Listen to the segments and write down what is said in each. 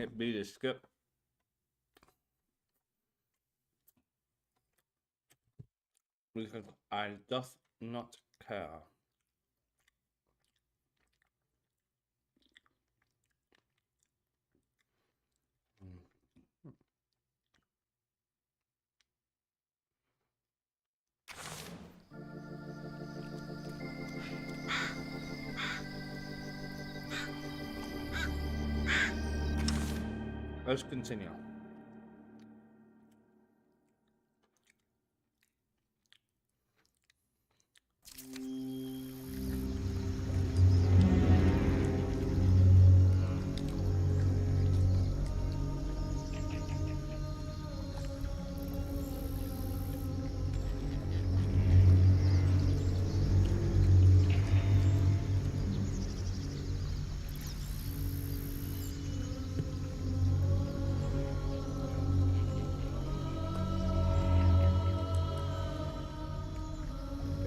hit B to skip. Because I doth not care. Let's continue.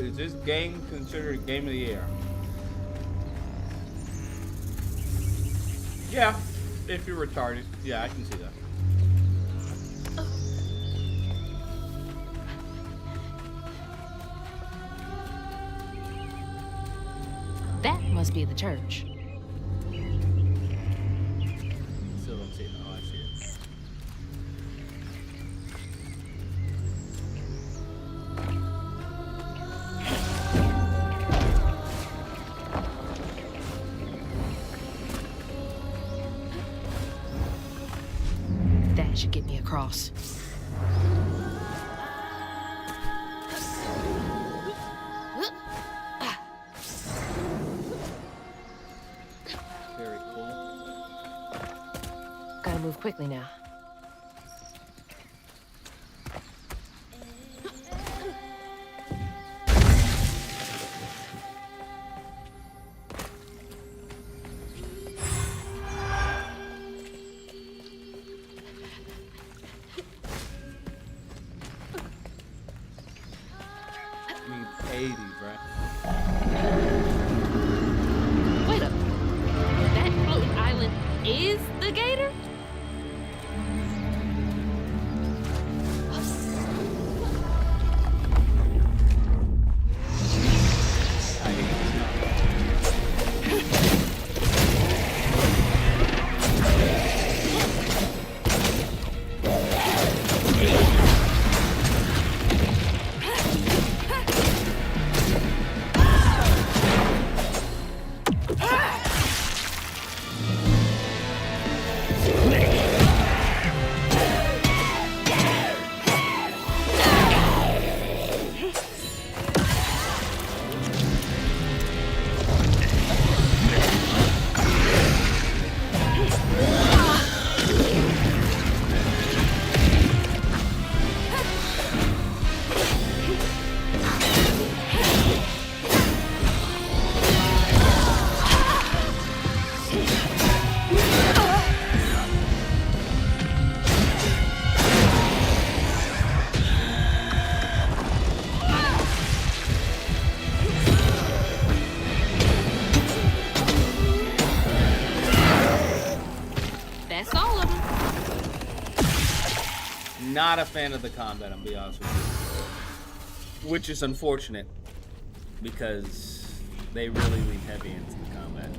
Is this game considered game of the year? Yeah, if you're retarded. Yeah, I can see that. That must be the church. Still don't see it. Oh, I see it. That should get me across. Very cool. Gotta move quickly now. I mean, 80, bro. Wait up. That floating island is the gator? I hate this. That's all of them. Not a fan of the combat, I'm be honest with you. Which is unfortunate because they really lean heavy into the combat.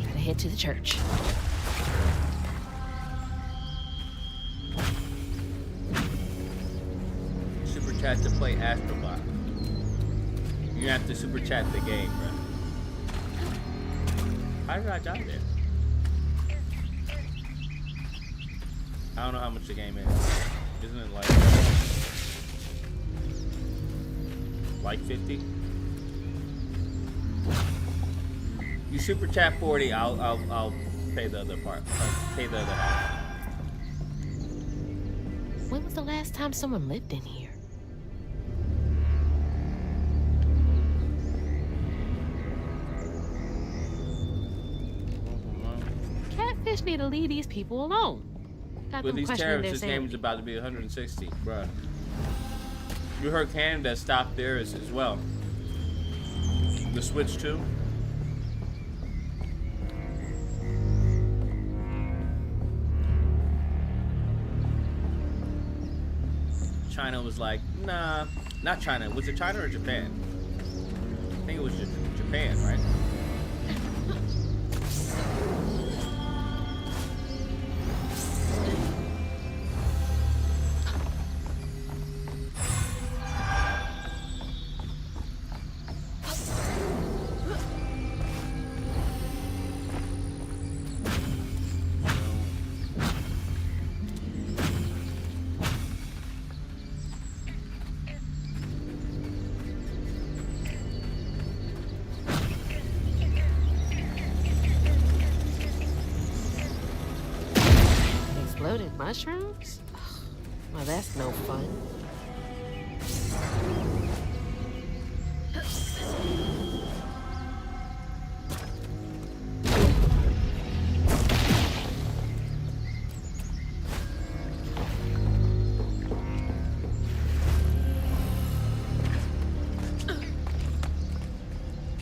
Gotta head to the church. Super chat to play Astrobot. You have to super chat the game, bro. How did I die there? I don't know how much the game is. Isn't it like 50? You super chat 40, I'll pay the other part. I'll pay the other half. When was the last time someone lived in here? just need to leave these people alone. Got With them these questioning tariffs, their this game is sanity. about to be 160, bruh. You heard Canada stopped theirs as well. The Switch 2. China was like, nah, not China. Was it China or Japan? I think it was Japan, right? Exploded mushrooms? Well, that's no fun.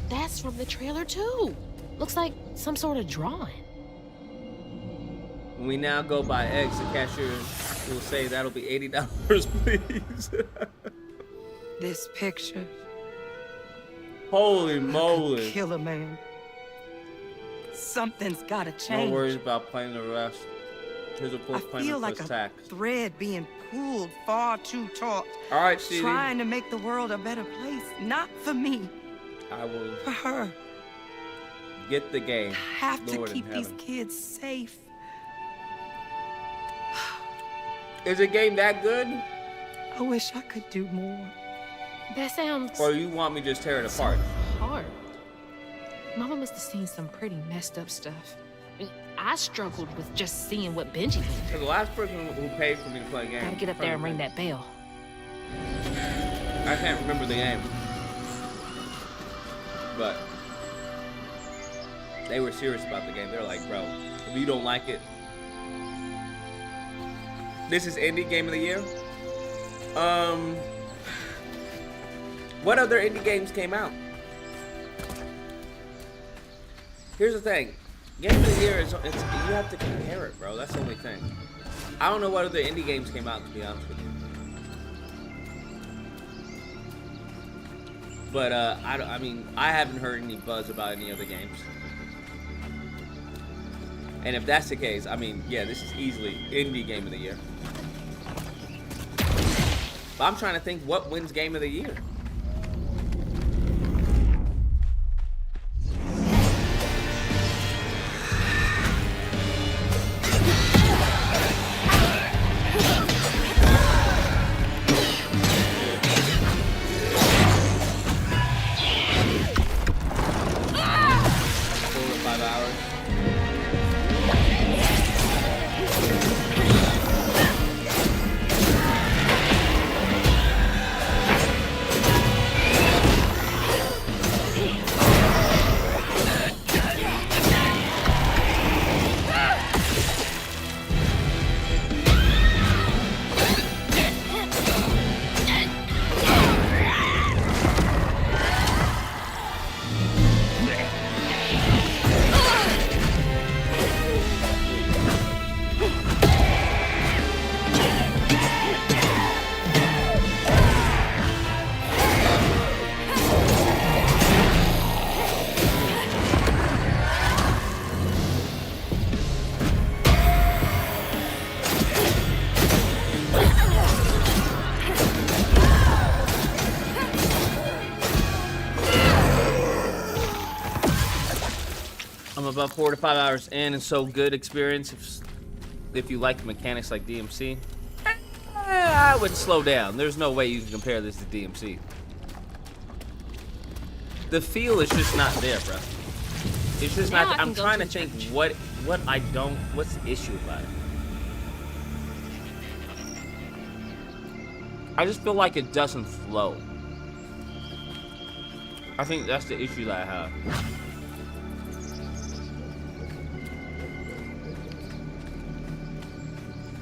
That's from the trailer too. Looks like some sort of drawing. When we now go by eggs, the cashier will say that'll be $80, please. This picture Holy could moly. kill a man. Something's gotta No change. worries about playing the rest. Here's a I post payment feel like plus a tax. thread being pulled far too taut, All right, CD. trying to make the world a better place. Not for me, I will for her. get the game. I have Lord to in keep these heaven. kids safe. Is the game that good? I wish I could do more. That sounds Or you want me to just tear it apart? hard. Mama must have seen some pretty messed up stuff. I struggled with just seeing what Benji went through. So the last person who paid for me to play a game. Gotta get up there and ring that bell. I can't remember the game. But they were serious about the game. They're like, bro, if you don't like it. This is Indie Game of the Year. What other indie games came out? Here's the thing. Game of the Year is you have to compare it, bro. That's the only thing. I don't know what other indie games came out, to be honest with you. But I mean, I haven't heard any buzz about any other games. And if that's the case, I mean, yeah, this is easily Indie Game of the Year. But I'm trying to think what wins Game of the Year. I'm about 4 to 5 hours in, and so good experience. If you like mechanics like DMC, I would slow down. There's no way you can compare this to DMC. The feel is just not there, bro. It's just Now not. I I'm can go trying to to think church. what I don't. What's the issue about it? I just feel like it doesn't flow. I think that's the issue that I have.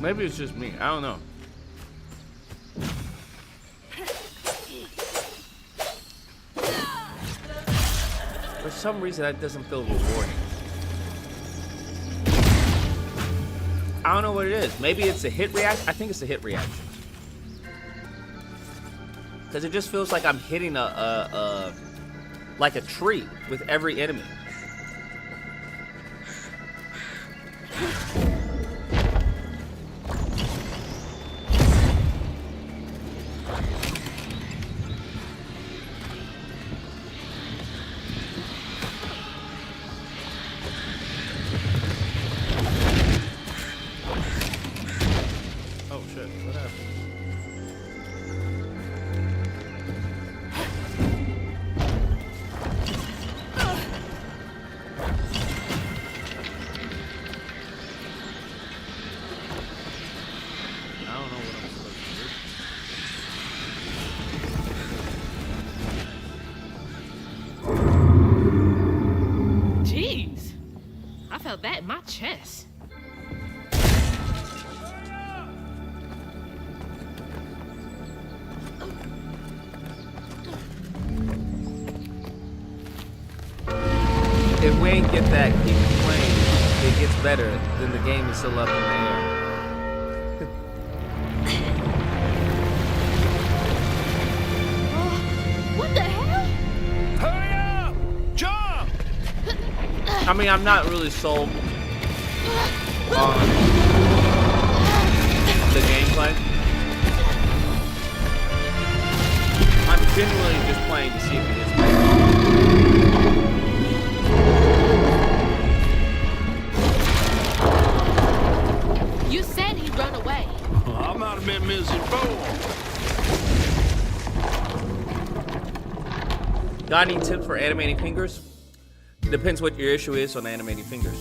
Maybe it's just me. I don't know. For some reason, that doesn't feel rewarding. I don't know what it is. Maybe it's a hit reaction. I think it's a hit reaction. Because it just feels like I'm hitting like a tree with every enemy. Oh shit, what happened? I don't know what I'm supposed to do. Jeez. I felt that in my chest. If we ain't get that, keep playing. It gets better. Then the game is still up in the air. What the hell? Hurry up! Jump! I mean, I'm not really sold on the gameplay. I'm genuinely just playing to see if it gets better. You said he'd run away. I might have been misinformed. Got any tips for animating fingers? Depends what your issue is on animating fingers.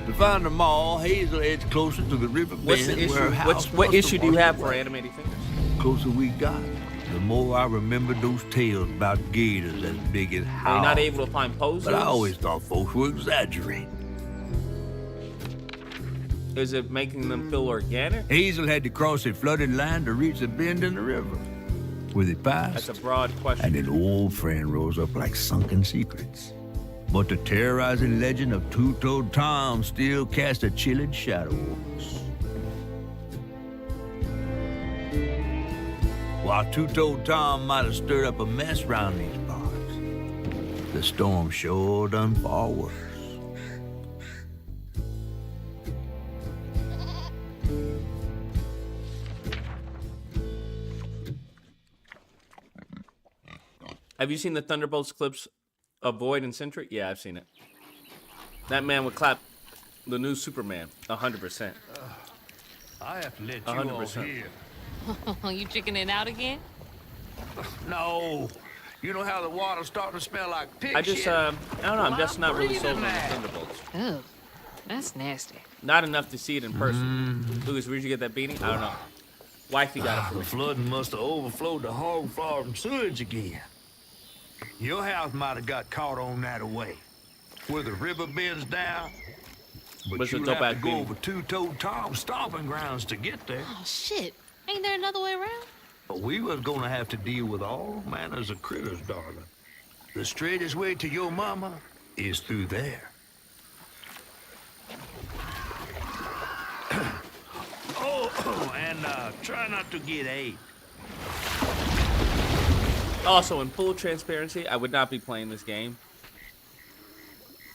To find them all, Hazel heads closer to the river What's the bend issue? where Hal What must issue do you washed have for away. animating fingers? Closer we got, the more I remembered those tales about gators as big as Are Hal. you not able to find poses? But I always thought folks were exaggerating. Is it making them feel organic? Hazel had to cross a flooded line to reach the bend in the river. Where they passed, That's a broad question. and an old friend rose up like sunken secrets. But the terrorizing legend of Two-Toed Tom still cast a chilling shadow over us. While Two-Toed Tom might have stirred up a mess round these parts, the storm sure done far worse. Have you seen the Thunderbolts clips of Void and Sentry? Yeah, I've seen it. That man would clap the new Superman, 100%. I have to let you 100%. here. You chickening out again? No. You know how the water's starting to smell like pig I just, shit? I don't know, I'm Well, just I'm not really breathing sold on the now. Thunderbolts. Oh, that's nasty. Not enough to see it in person. Lucas, where'd you get that beanie? I don't know. Wifey got it for The me. flooding must have overflowed the hog farm sewage again. Your house might have got caught on that away, where the river bends down. But What's the you'll dope have to ass go beanie? over Two-Toed Tom's stomping grounds to get there. Oh, shit. Ain't there another way around? But we was gonna have to deal with all manners of critters, darling. The straightest way to your mama is through there. And try not to get AIDS. Also, in full transparency, I would not be playing this game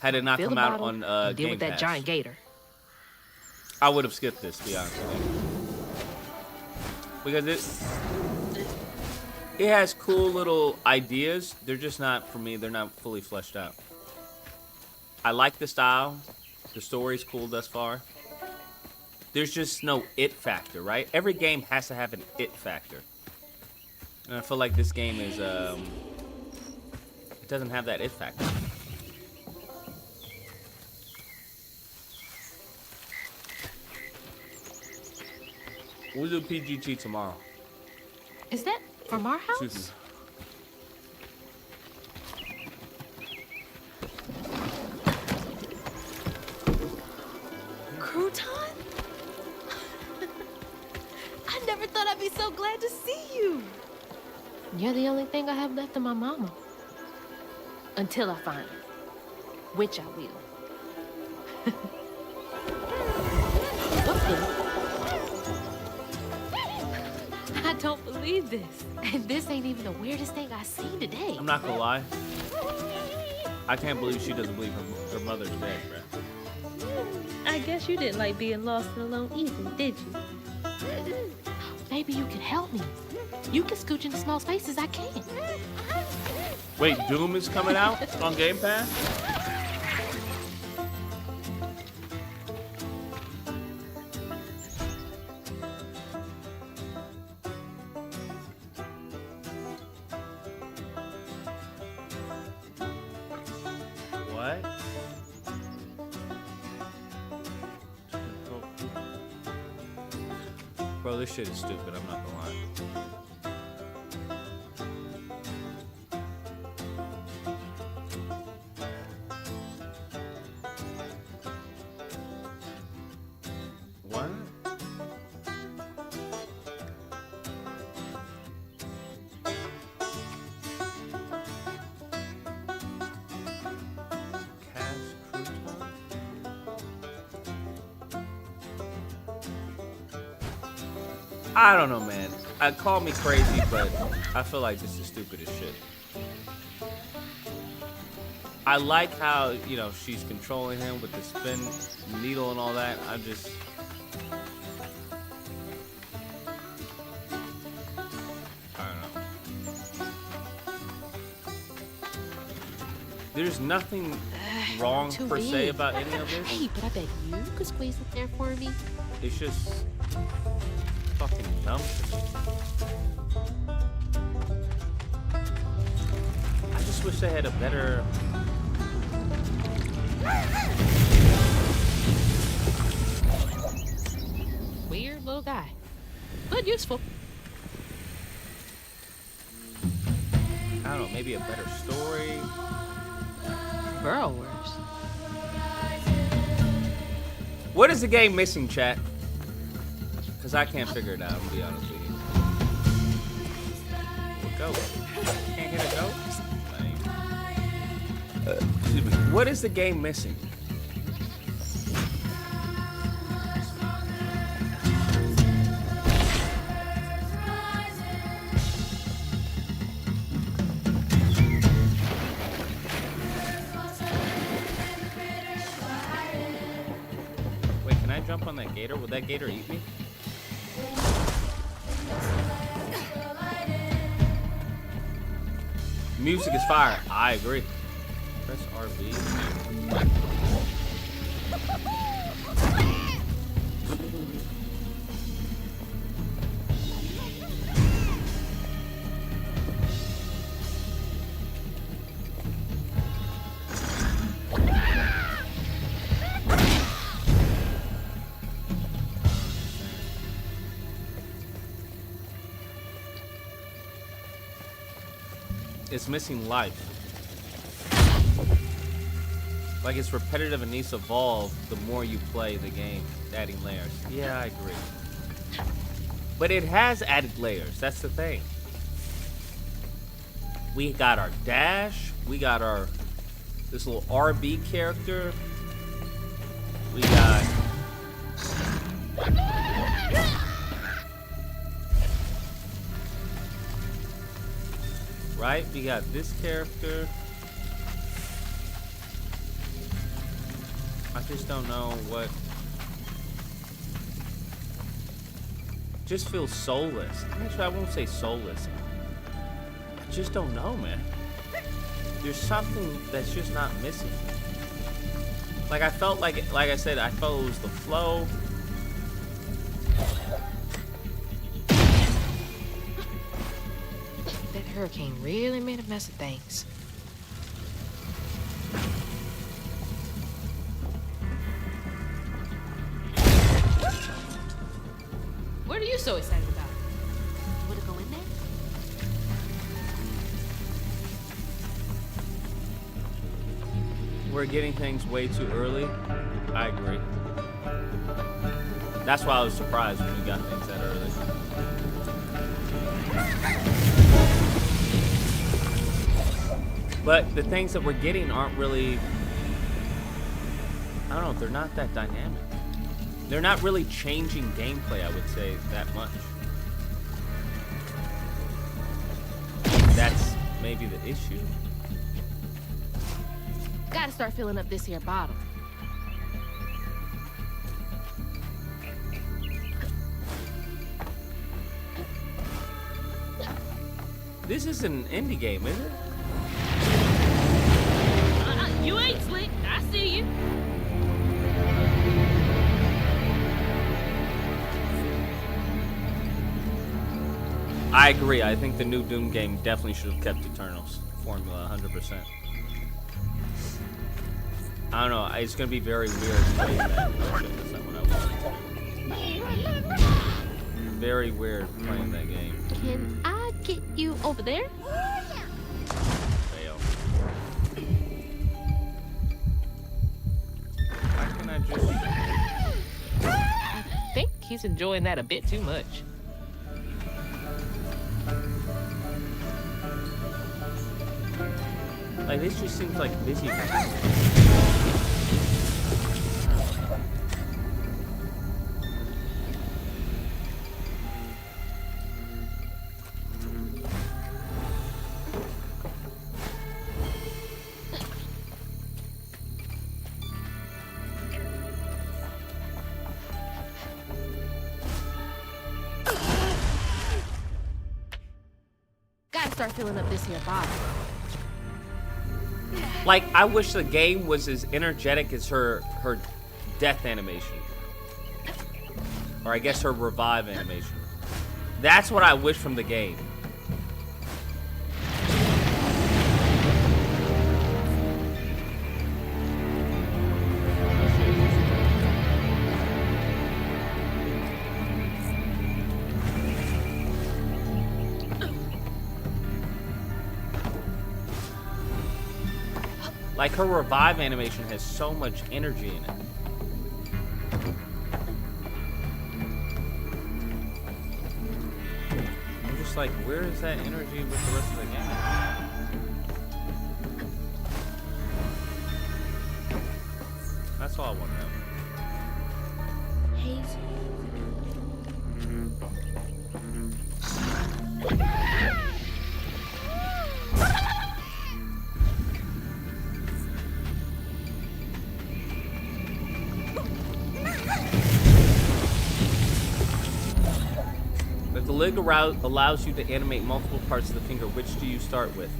had it not Fill come the out bottle on and deal Game with that Pass. giant gator. I would have skipped this, to be honest with you. Because it has cool little ideas. They're just not, for me, they're not fully fleshed out. I like the style. The story's cool thus far. There's just no it factor, right? Every game has to have an it factor. And I feel like this game is, it doesn't have that it factor. We'll do PGT tomorrow. Is that from our house? Excuse me. Crouton? so glad to see you. You're the only thing I have left of my mama. Until I find her. Which I will. What's this? I don't believe this. And this ain't even the weirdest thing I've seen today. I'm not gonna lie. I can't believe she doesn't believe her mother's dead, bro. I guess you didn't like being lost and alone either, did you? Maybe you can help me. You can scooch into small spaces I can't. Wait, Doom is coming out on Game Pass? What? Bro, this shit is stupid, I'm not gonna lie. What? Cash crouton? I don't know, man. Call me crazy, but I feel like this is stupid as shit. I like how, you know, she's controlling him with the spin needle and all that. I don't know. There's nothing wrong Too per se big. about any of this. Hey, but I bet you could squeeze it there for me. It's just fucking dumb to me. I just wish they had a better. Weird little guy. But useful. I don't know, maybe a better story. Burrowers. What is the game missing, chat? Because I can't figure it out, I'm gonna be honest with you. What goat? Can't hit a goat? Excuse me. What is the game missing? Wait, can I jump on that gator? Will that gator eat me? Music is fire. I agree. Press RB. It's missing life. Like, it's repetitive and needs to evolve the more you play the game, adding layers. Yeah, I agree. But it has added layers, that's the thing. We got our dash, we got our this little RB character. We got right? We got this character. I just don't know what. Just feels soulless. Actually, I won't say soulless. I just don't know, man. There's something that's just not missing. Like, I felt like I said, I felt it was the flow. That hurricane really made a mess of things. What are you so excited about? You wanna go in there? We're getting things way too early. I agree. That's why I was surprised when we got things that early. But the things that we're getting aren't really, I don't know, they're not that dynamic. They're not really changing gameplay, I would say, that much. That's maybe the issue. Gotta start filling up this here bottle. This is an indie game, is it? You ain't slick. I see you. I agree. I think the new Doom game definitely should have kept Eternal's formula 100%. I don't know. It's going to be very weird playing that. Oh, shit, that's not what I wanted to do. Very weird playing that game. Can I get you over there? Fail. Why can't I just... I think he's enjoying that a bit too much. Like, this just seems like busy. Gotta start filling up this here bottle. Like, I wish the game was as energetic as her death animation. Or I guess her revive animation. That's what I wish from the game. Like, her revive animation has so much energy in it. I'm just like, where is that energy with the rest of the game? That's all I want to know. Hazel. If the Lig allows you to animate multiple parts of the finger, which do you start with?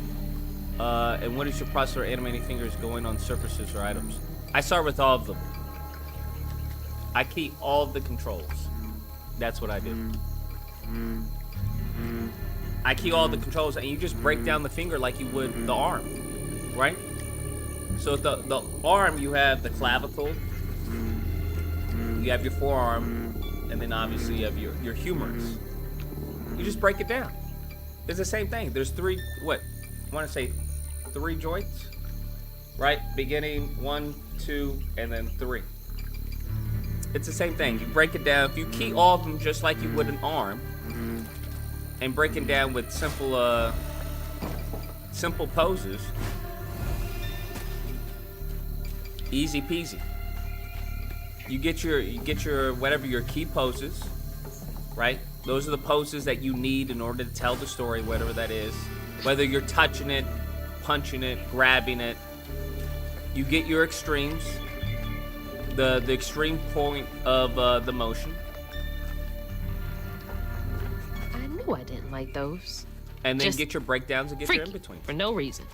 And what is your process for animating fingers going on surfaces or items? I start with all of them. I key all of the controls. That's what I do. I key all the controls, and you just break down the finger like you would the arm, right? So the arm, you have the clavicle, you have your forearm, and then obviously you have your humerus. You just break it down. It's the same thing. There's three, what? I want to say 3 joints, right? Beginning 1, 2, and then 3. It's the same thing. You break it down. If you key all of them just like you would an arm, and break it down with simple poses, easy peasy. You get your whatever your key poses, right? Those are the poses that you need in order to tell the story, whatever that is. Whether you're touching it, punching it, grabbing it. You get your extremes, the extreme point of the motion. I knew I didn't like those. And then Just get your breakdowns and get your in-between. For no reason.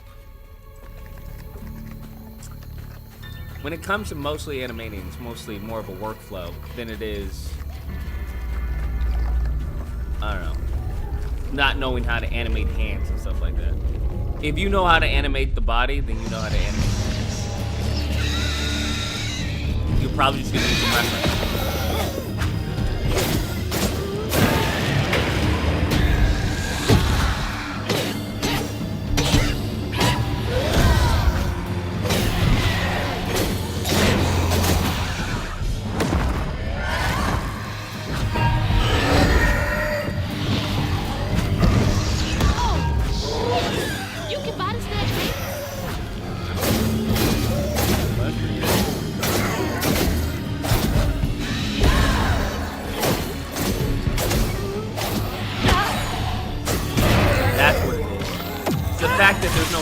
When it comes to mostly animating, it's mostly more of a workflow than it is, I don't know, not knowing how to animate hands and stuff like that. If you know how to animate the body, then you know how to animate hands. You're probably just gonna need some reference.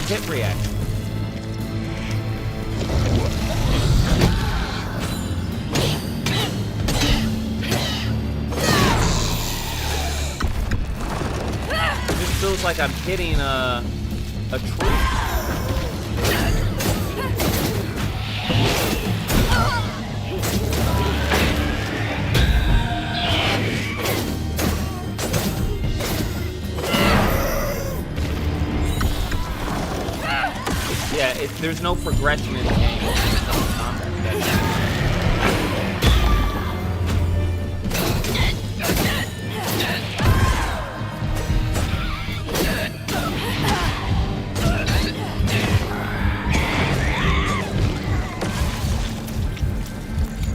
hit reaction. It just feels like I'm hitting a tree. Yeah, there's no progression in the game. There's no combat.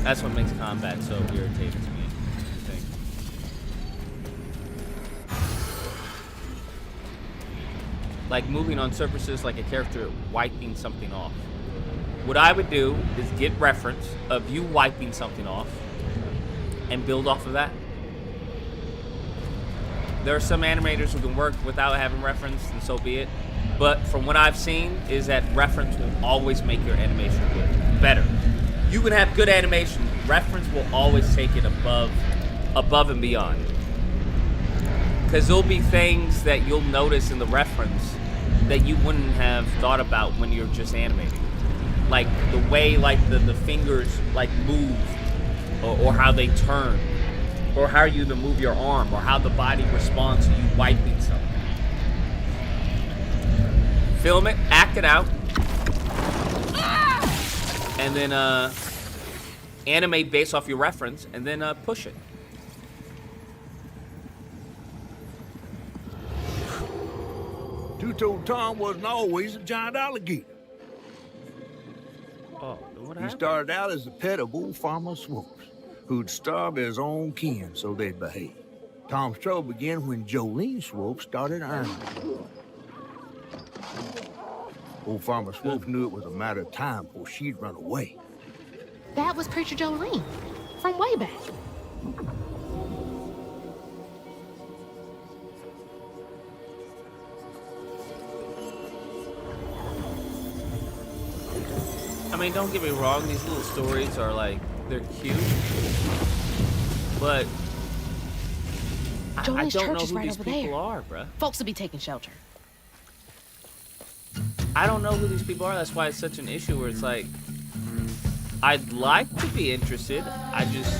That's what makes combat so irritating to me, I think. Like moving on surfaces like a character wiping something off. What I would do is get reference of you wiping something off and build off of that. There are some animators who can work without having reference, and so be it. But from what I've seen is that reference will always make your animation good, better. You can have good animation. Reference will always take it above and beyond. Because there'll be things that you'll notice in the reference that you wouldn't have thought about when you're just animating. Like the way like the fingers like move, or how they turn, or how you either move your arm, or how the body responds to you wiping something. Film it, act it out, and then animate based off your reference, and then push it. Two-Toed Tom wasn't always a giant alligator. Oh, what He happened? started out as the pet of old Farmer Swopes, who'd starve his own kin so they'd behave. Tom's trouble began when Jolene Swope started ironing. Old Farmer Swope knew it was a matter of time before she'd run away. That was Preacher Jolene from way back. I mean, don't get me wrong, these little stories are like, they're cute, but I Jolene's don't church know is who right these over people there. are, bruh. Folks will be taking shelter. I don't know who these people are. That's why it's such an issue where it's like, I'd like to be interested. I just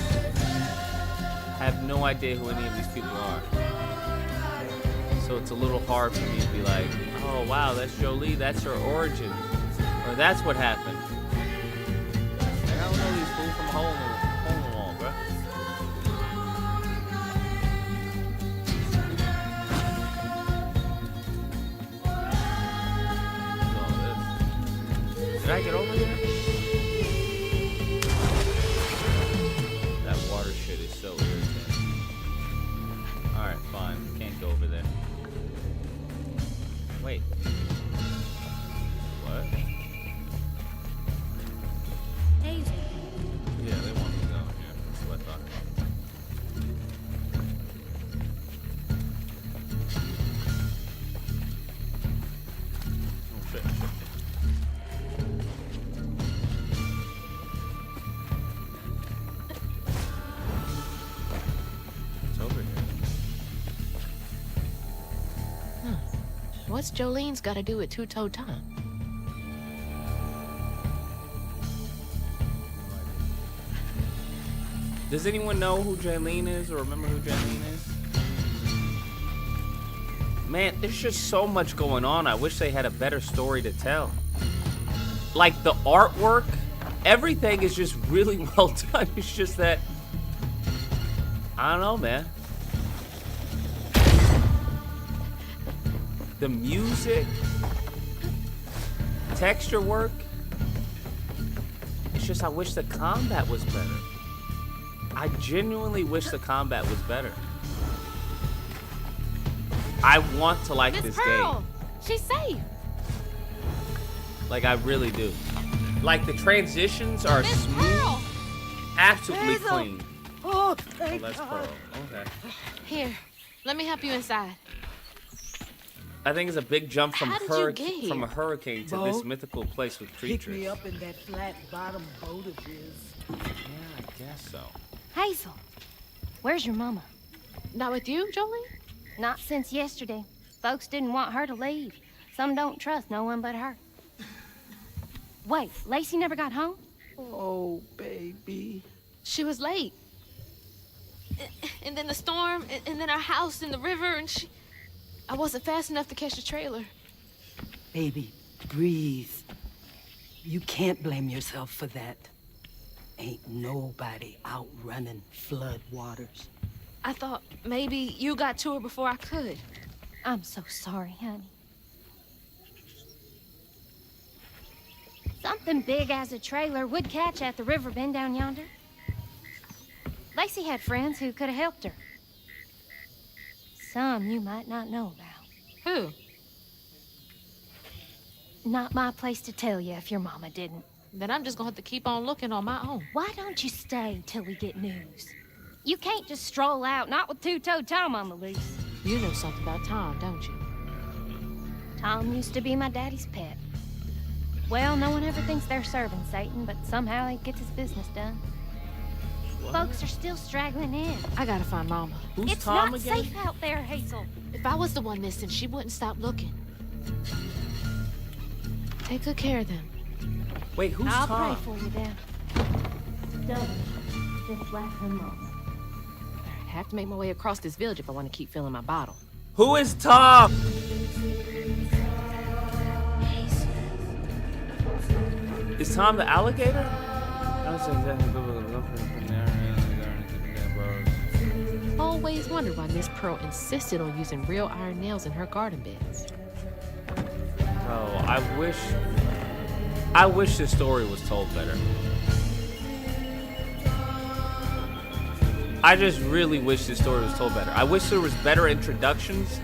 have no idea who any of these people are. So it's a little hard for me to be like, oh wow, that's Jolie, that's her origin. Or that's what happened. Like, I don't know these fools from a hole in the wall, bruh. Did I get over here? That water shit is so irritating. Alright, fine. Can't go over there. Wait. What? Yeah, they want me to go in here. That's what I thought. Oh, shit. It's over here. What's Jolene's got to do with Two-Toed Tom? Does anyone know who Jaylene is or remember who Jaylene is? Man, there's just so much going on. I wish they had a better story to tell. Like the artwork, everything is just really well done. It's just that, I don't know, man. The music, texture work, it's just I wish the combat was better. I genuinely wish the combat was better. I want to like Miss this Pearl, game. she's safe. Like, I really do. Like, the transitions are Miss smooth, Pearl, absolutely Hazel. clean. Oh, Oh, thank that's God. Pearl. Okay. here, let me help you inside. I think it's a big jump from How did you get here? from a hurricane to this Boat? mythical place with Pick me creatures. up in that flat bottom boat of his. Yeah, I guess so. Hazel, where's your mama? Not with you, Jolie? Not since yesterday. Folks didn't want her to leave. Some don't trust no one but her. Wait, Lacey never got home? Oh, baby. She was late. And then the storm, and then our house in the river, and I wasn't fast enough to catch the trailer. Baby, breathe. You can't blame yourself for that. Ain't nobody outrunning flood waters. I thought maybe you got to her before I could. I'm so sorry, honey. Something big as a trailer would catch at the river bend down yonder. Lacey had friends who could have helped her. Some you might not know about. Who? Not my place to tell you if your mama didn't. Then I'm just gonna have to keep on looking on my own. Why don't you stay till we get news? You can't just stroll out, not with two-toed Tom on the loose. You know something about Tom, don't you? Tom used to be my daddy's pet. Well, no one ever thinks they're serving Satan, but somehow he gets his business done. Folks are still straggling in. I gotta find Mama. Who's It's Tom not again? safe out there, Hazel. If I was the one missing, she wouldn't stop looking. Take good care of them. Wait, who's I'll Tom? pray for you then. Don't, just like her mama. I have to make my way across this village if I want to keep filling my bottle. Who is Tom? Is Tom the alligator? Always wondered why Miss Pearl insisted on using real iron nails in her garden beds. Oh, I wish this story was told better. I just really wish this story was told better. I wish there was better introductions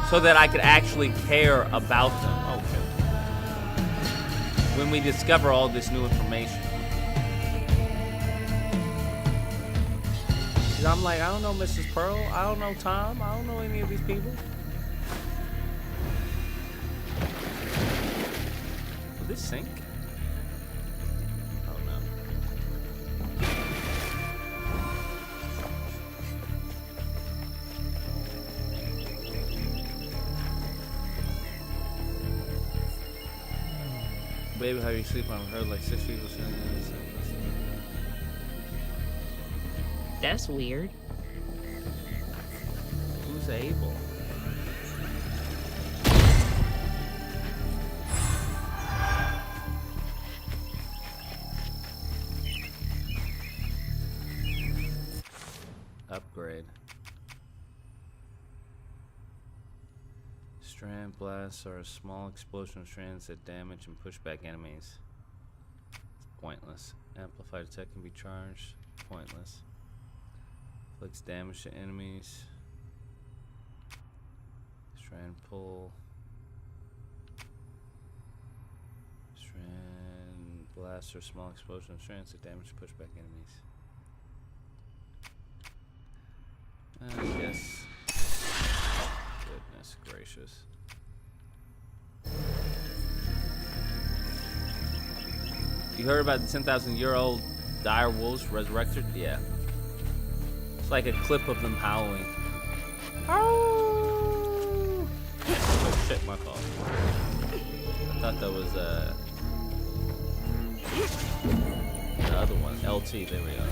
so that I could actually care about them. Oh, shit. When we discover all this new information. 'Cause I'm like, I don't know Mrs. Pearl. I don't know Tom. I don't know any of these people. Will this sink? Oh no. Baby, how you sleep? I've heard like 6 people saying that. That's weird. Who's able? Upgrade. Strand blasts are a small explosion of strands that damage and push back enemies. It's pointless. Amplified attack can be charged. Pointless. Inflicts damage to enemies. Strand pull. Strand blast or small explosion of strands that damage and push back enemies. I guess. Goodness gracious. You heard about the 10,000-year-old dire wolves resurrected? Yeah. It's like a clip of them howling. Oh shit, my fault. I thought that was the other one. LT, there we go.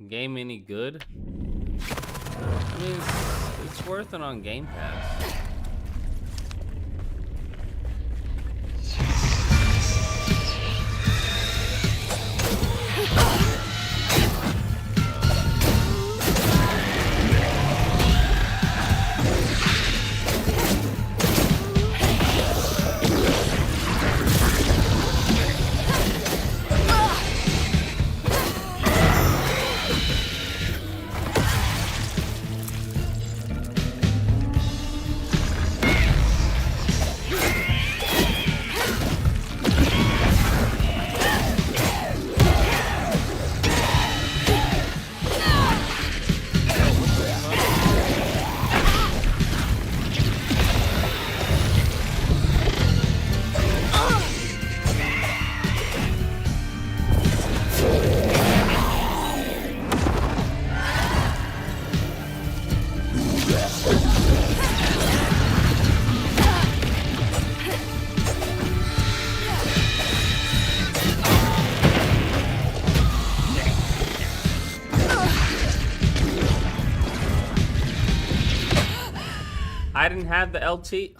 Game any good? I mean, it's worth it on Game Pass. I didn't have the LT.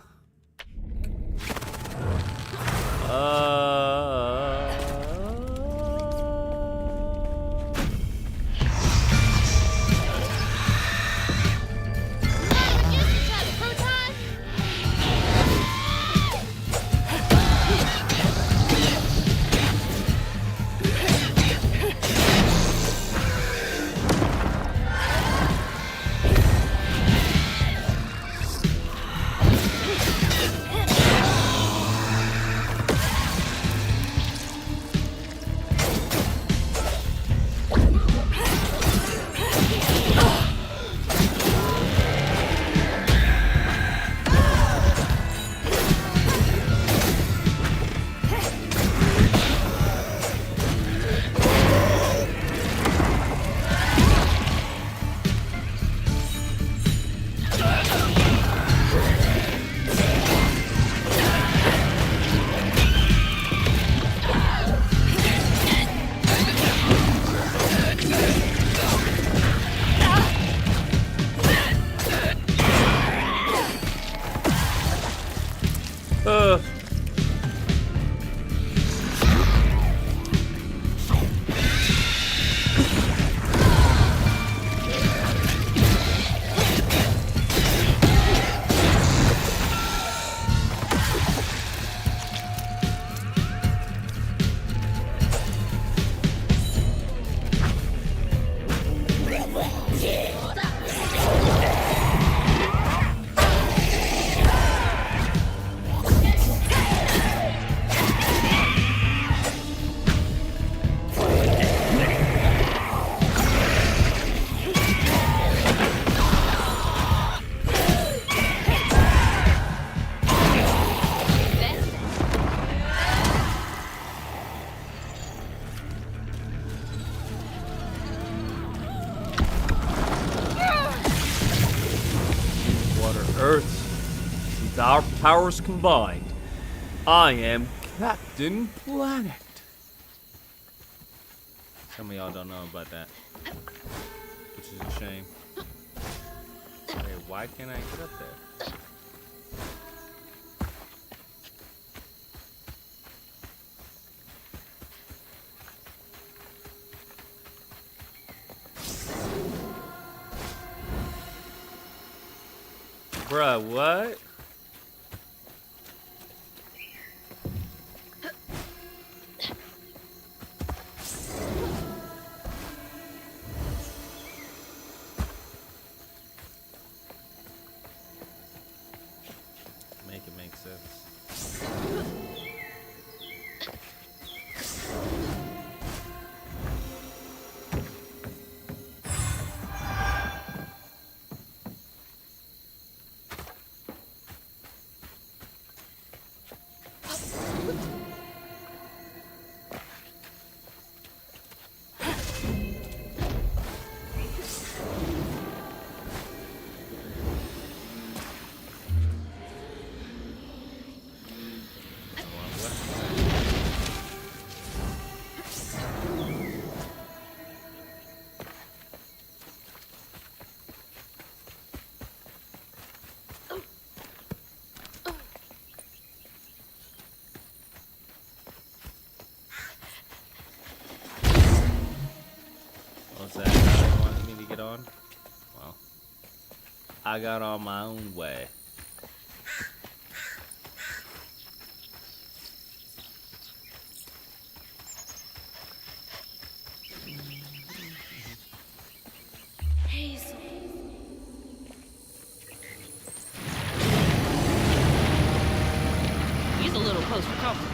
Earth. With our powers combined, I am Captain Planet. Some of y'all don't know about that, which is a shame. Wait, why can't I get up there? Bruh, what? Make it make sense. What's that? You wanted me to get on? Well, I got on my own way. Hazel. He's a little close for comfort.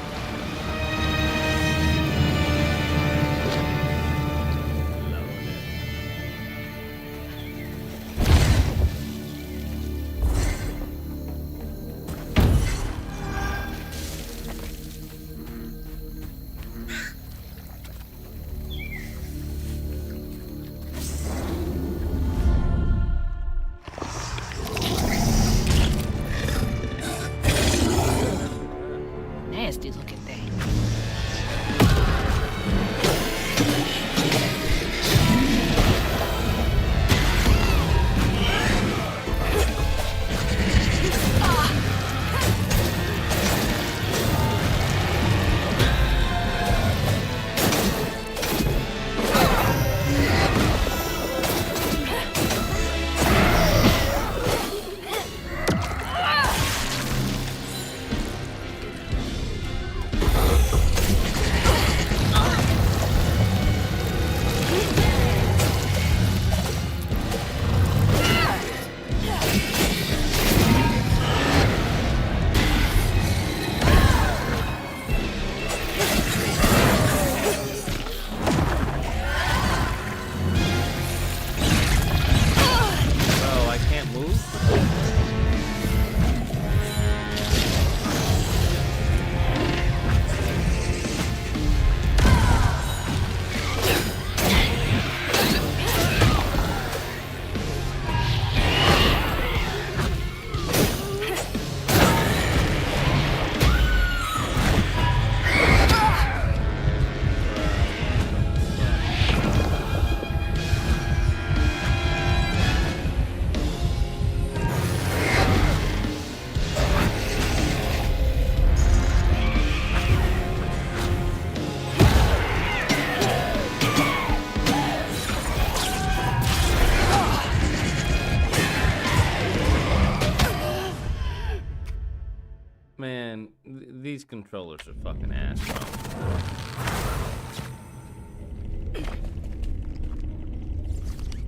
controllers are fucking ass, bro.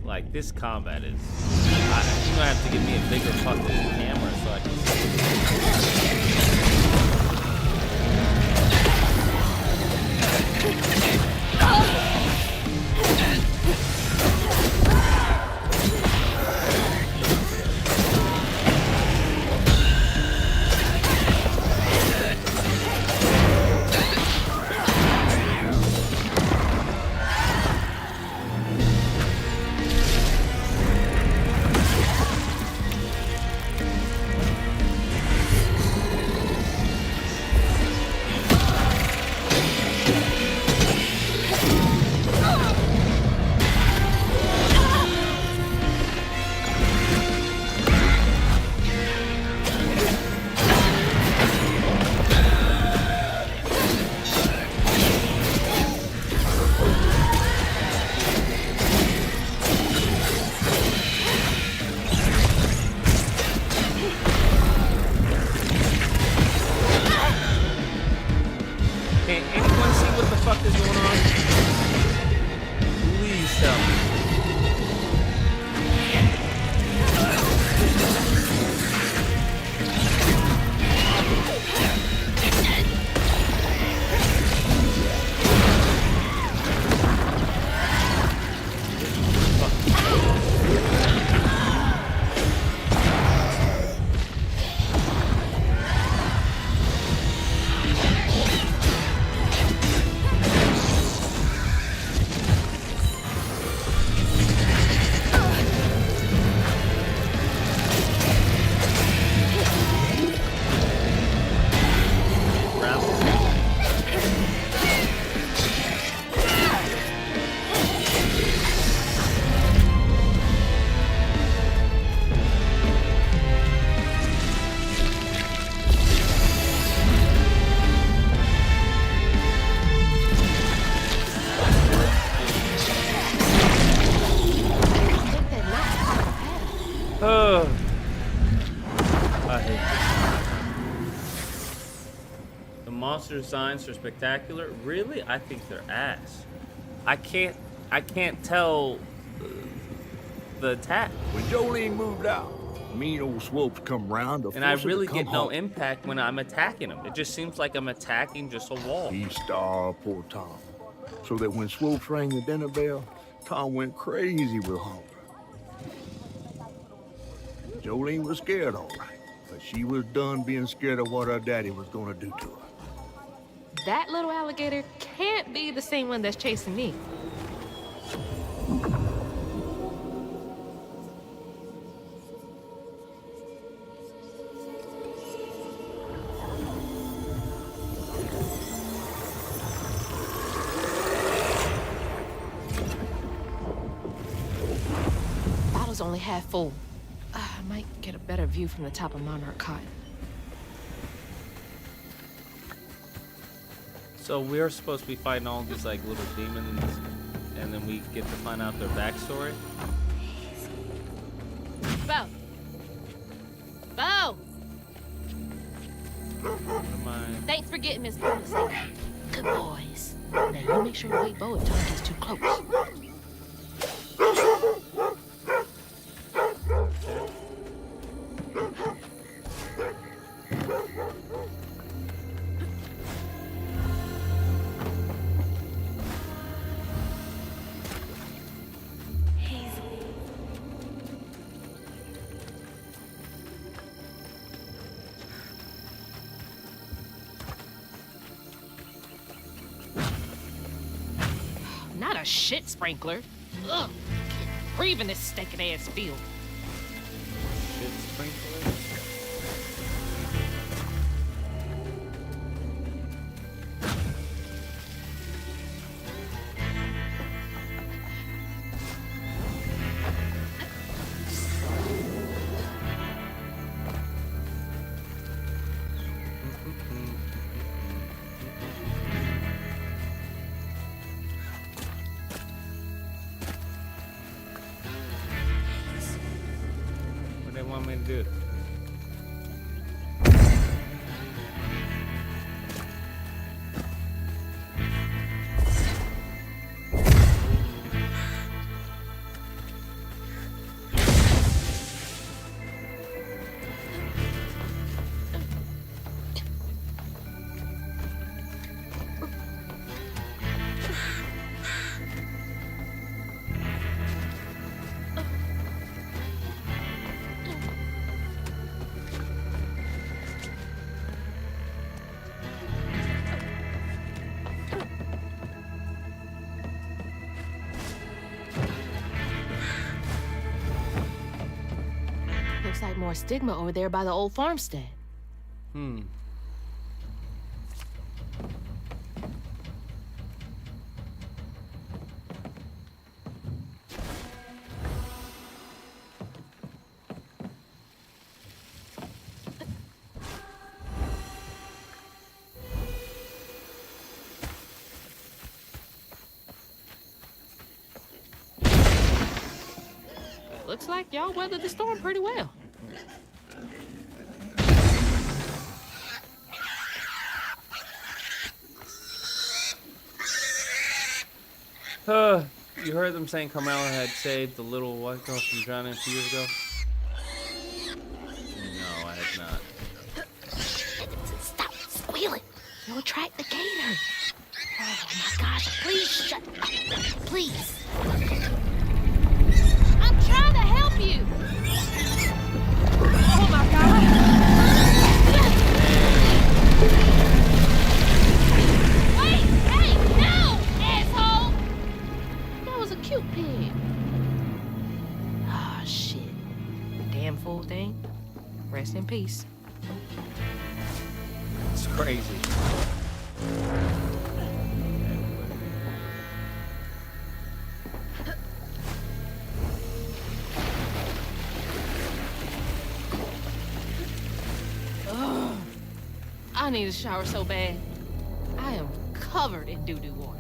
Like, this combat is... you're gonna have to give me a bigger fucking camera so I can monster designs are spectacular. Really? I think they're ass. I can't tell the attack. When Jolene moved out, mean old Swopes come round to And I force her really to come get no home. impact when I'm attacking him. It just seems like I'm attacking just a wall. He starved poor Tom. So that when Swopes rang the dinner bell, Tom went crazy with hunger. Jolene was scared, all right. But she was done being scared of what her daddy was gonna do to her. That little alligator can't be the same one that's chasing me. Bottle's only half full. I might get a better view from the top of Monarch Cotton. So we're supposed to be fighting all these like little demons, and then we get to find out their backstory. Bo! Bo! What am I? Thanks for getting Miss Policy. Good boys. Now you make sure to wake Bo if Tom gets too close. Not a shit sprinkler. Ugh. Can't breathe in this stinking ass field. Shit sprinkler? What they want me to do? more stigma over there by the old farmstead. Looks like y'all weathered the storm pretty well. You heard them saying Carmela had saved the little white girl from drowning a few years ago? No, I had not. Stop squealing. You'll attract the gator. Oh my gosh, please shut up. Please. I'm trying to help you. Oh my god. Wait, hey, no, asshole. That was a cute pig. Ah, shit. Damn fool thing. Rest in peace. It's crazy. I need a shower so bad. I am covered in doo-doo water.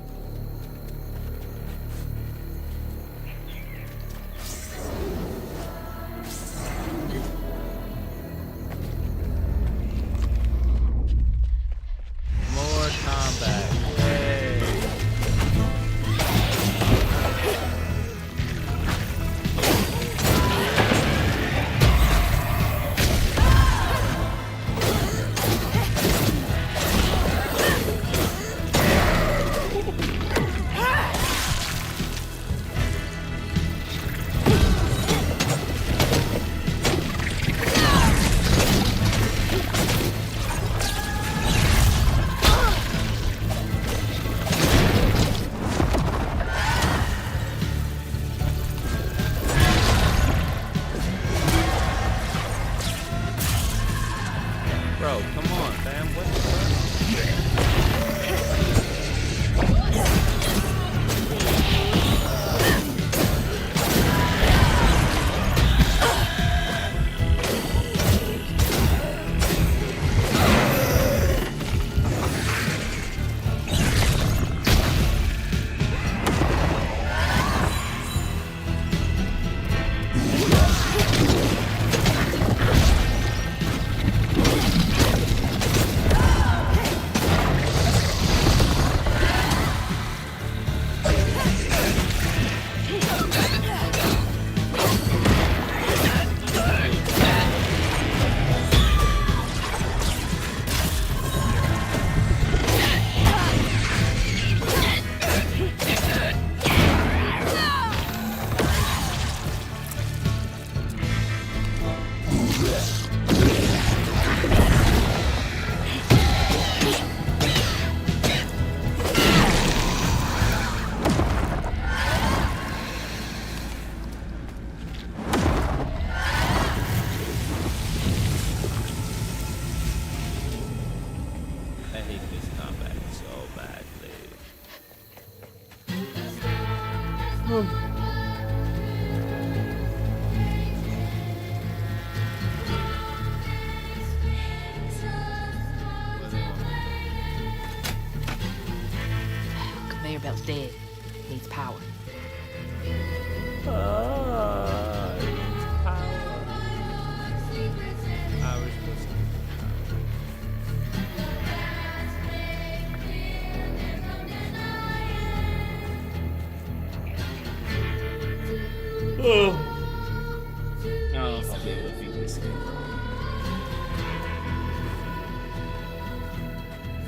More combat. Yay. Bro, come on, fam. What the fuck? I hate this combat so badly. Conveyor belt's dead. Needs power. Oh. I don't know if I'll be able to beat this game.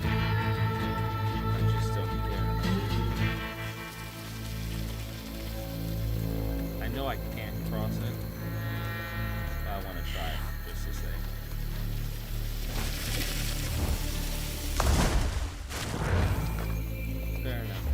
I just don't care enough. I know I can't cross it, but I want to try it just to say. Fair enough.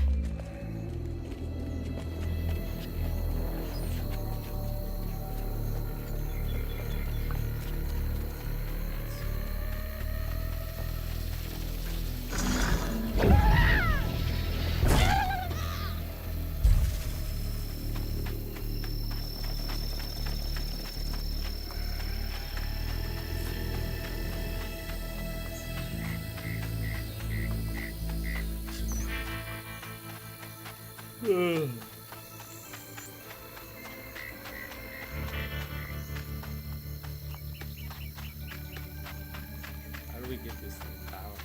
How do we get this thing power?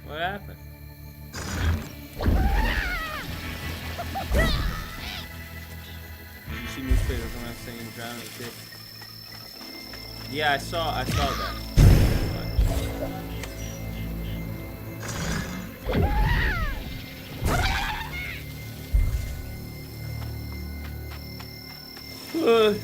What happened? You see newspapers when I'm saying drowning shit? Yeah, I saw that. But...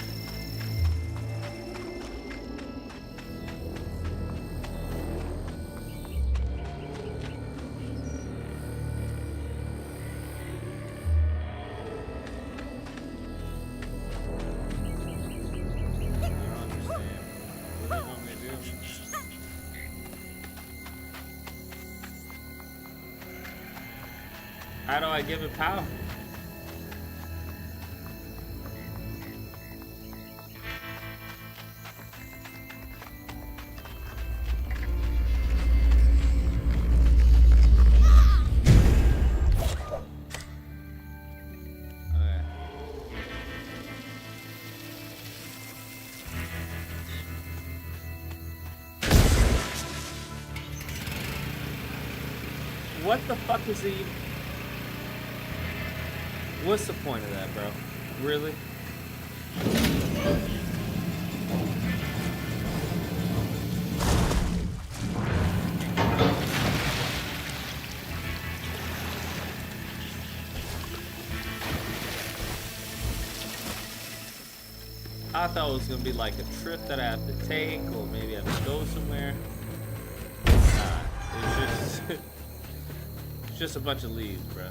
How do I give it power? Okay. What the fuck is he? What's the point of that, bro? Really? I thought it was gonna be like a trip that I have to take, or maybe I have to go somewhere. Nah, it's just it's just a bunch of leaves, bro.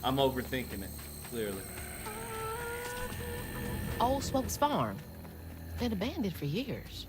I'm overthinking it, clearly. Old Smokes Farm. Been abandoned for years.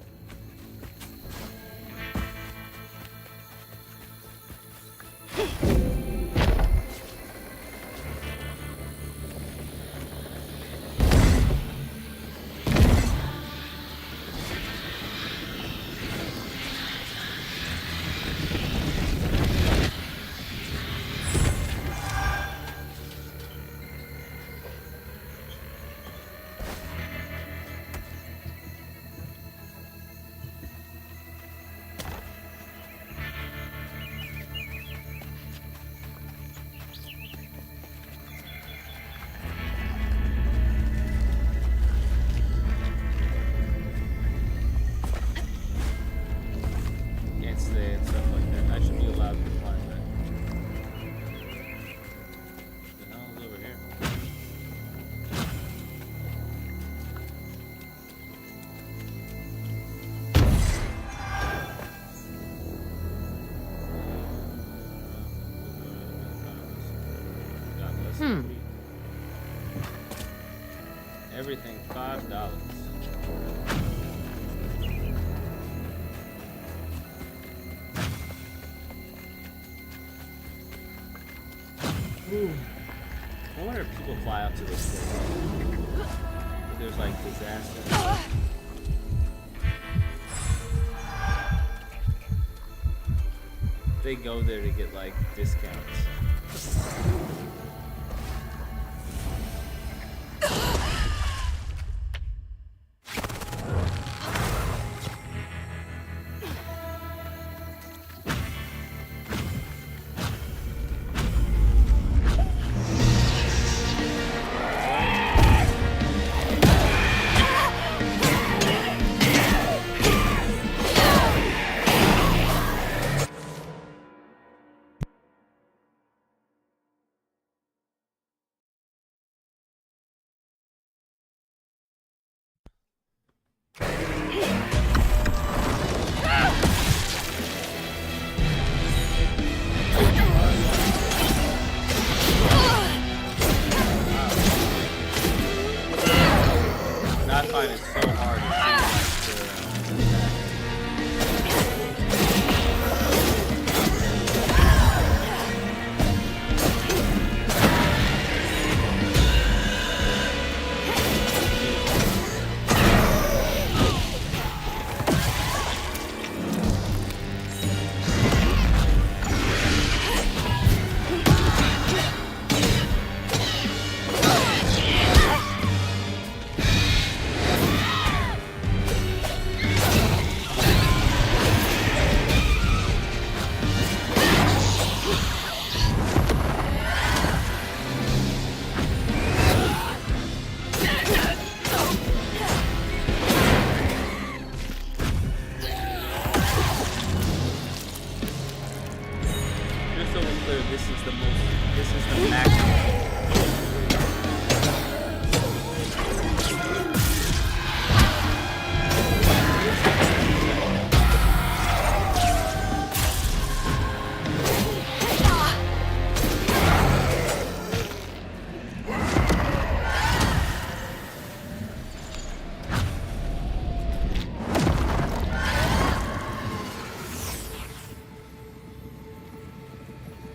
And stuff like that. I should be allowed to climb that. The hell is over here? Got less than $3. Everything $5. Ooh. I wonder if people fly up to this thing. If there's like disaster. They go there to get like discounts. find it so hard to see just so we're clear, this is the maximum.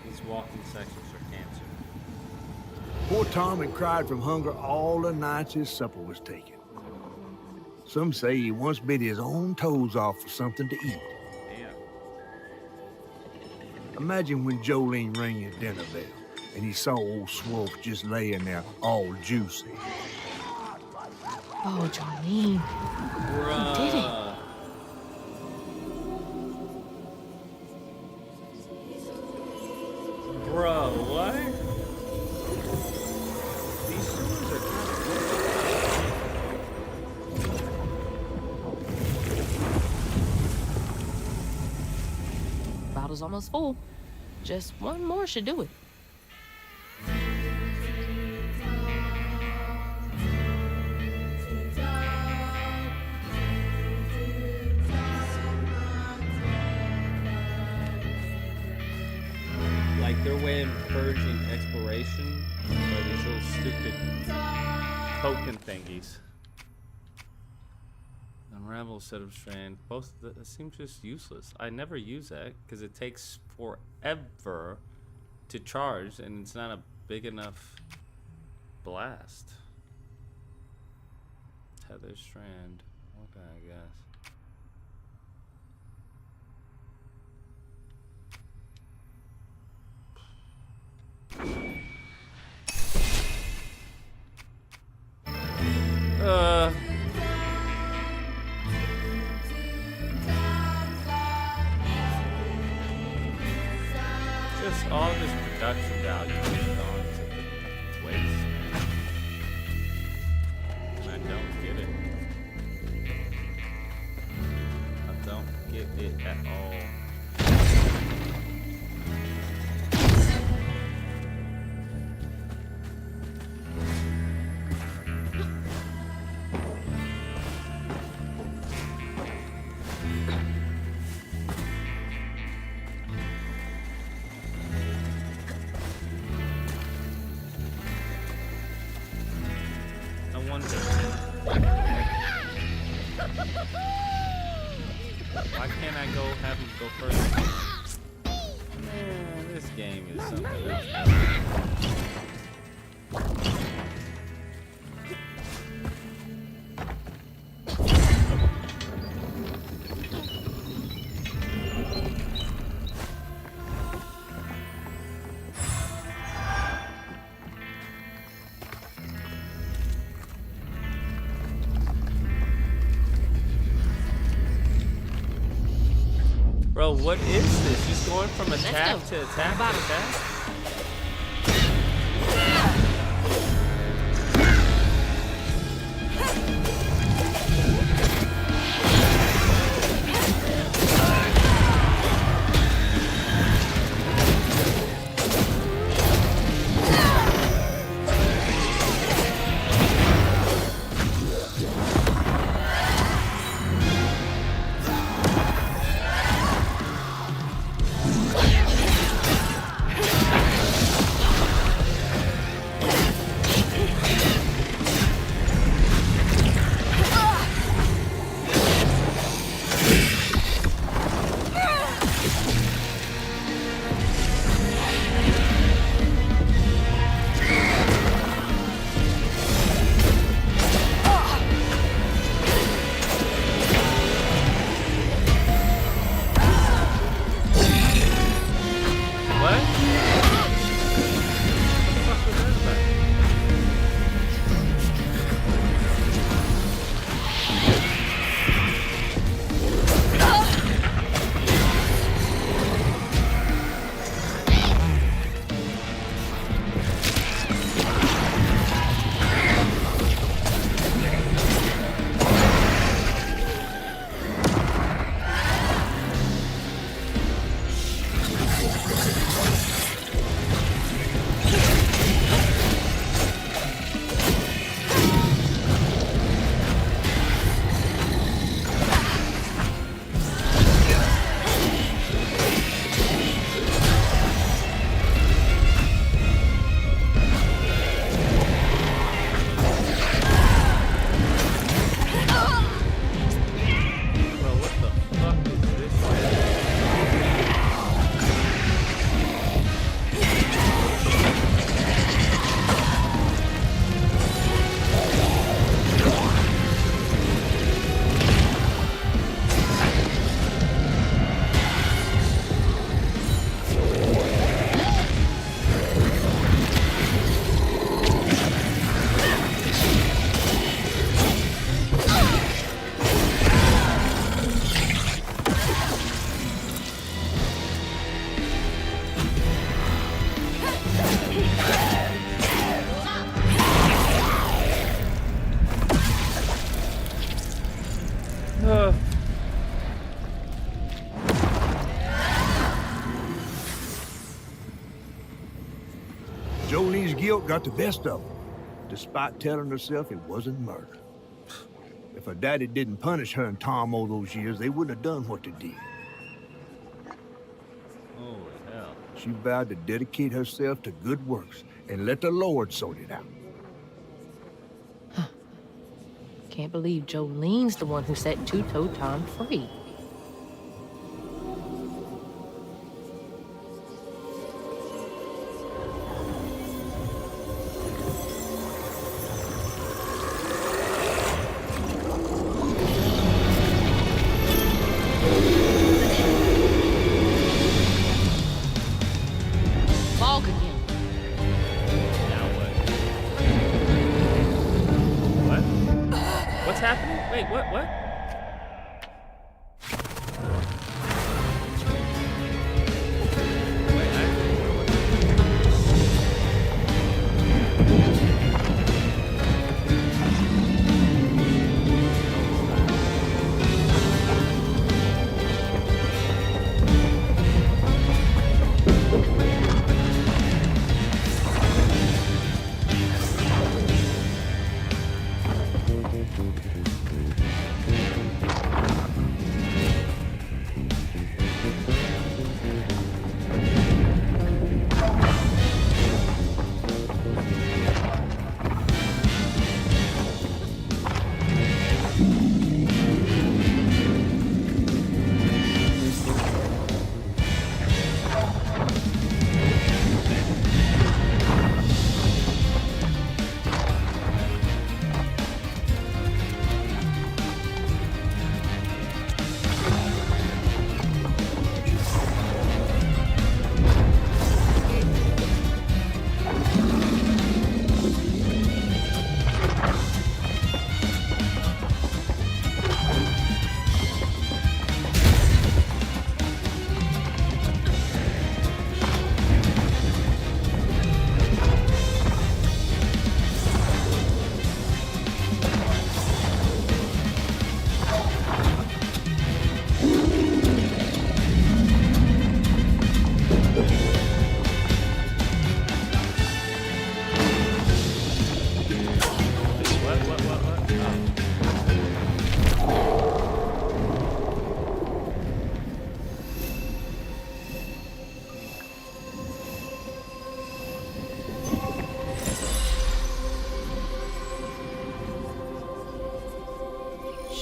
These walking sections are cancer. Poor Tom had cried from hunger all the nights his supper was taken. Some say he once bit his own toes off for something to eat. Damn. Imagine when Jolene rang his dinner bell and he saw old Swolf just laying there all juicy. Oh, Jolene. Bruh. Did it? Bro, what? These sewers are Bottle's almost full. Just one more should do it. like their way of encouraging exploration are these little stupid token thingies. Unravel, set of strand. Both that seem just useless. I never use that because it takes forever to charge and it's not a big enough blast. Tether strand. Okay, I guess. Just all this production value is gone to waste. And I don't get it. I don't get it at all. Why can't I go have him go first? Man, this game is something else. Bro, what is this? Just going from attack to attack to attack? guilt got the best of her, despite telling herself it wasn't murder. If her daddy didn't punish her and Tom all those years, they wouldn't have done what they did. Holy hell. She vowed to dedicate herself to good works and let the Lord sort it out. Can't believe Jolene's the one who set Two-Toe Tom free. Fog again. Now what? What? What's happening? Wait, what? Wait,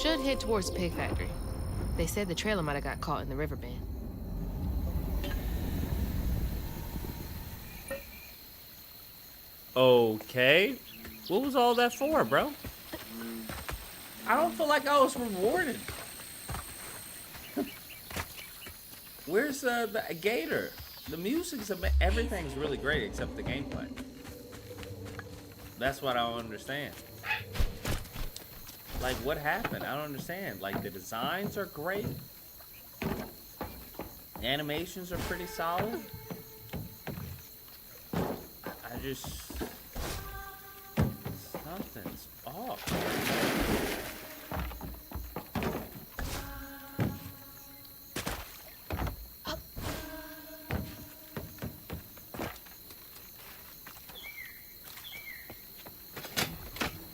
Should head towards the pig factory. They said the trailer might have got caught in the river bend. Okay. What was all that for, bro? I don't feel like I was rewarded. Where's the gator? The music's everything's really great except the gameplay. That's what I don't understand. Like, what happened? I don't understand. Like, the designs are great. The animations are pretty solid. I just... something's off.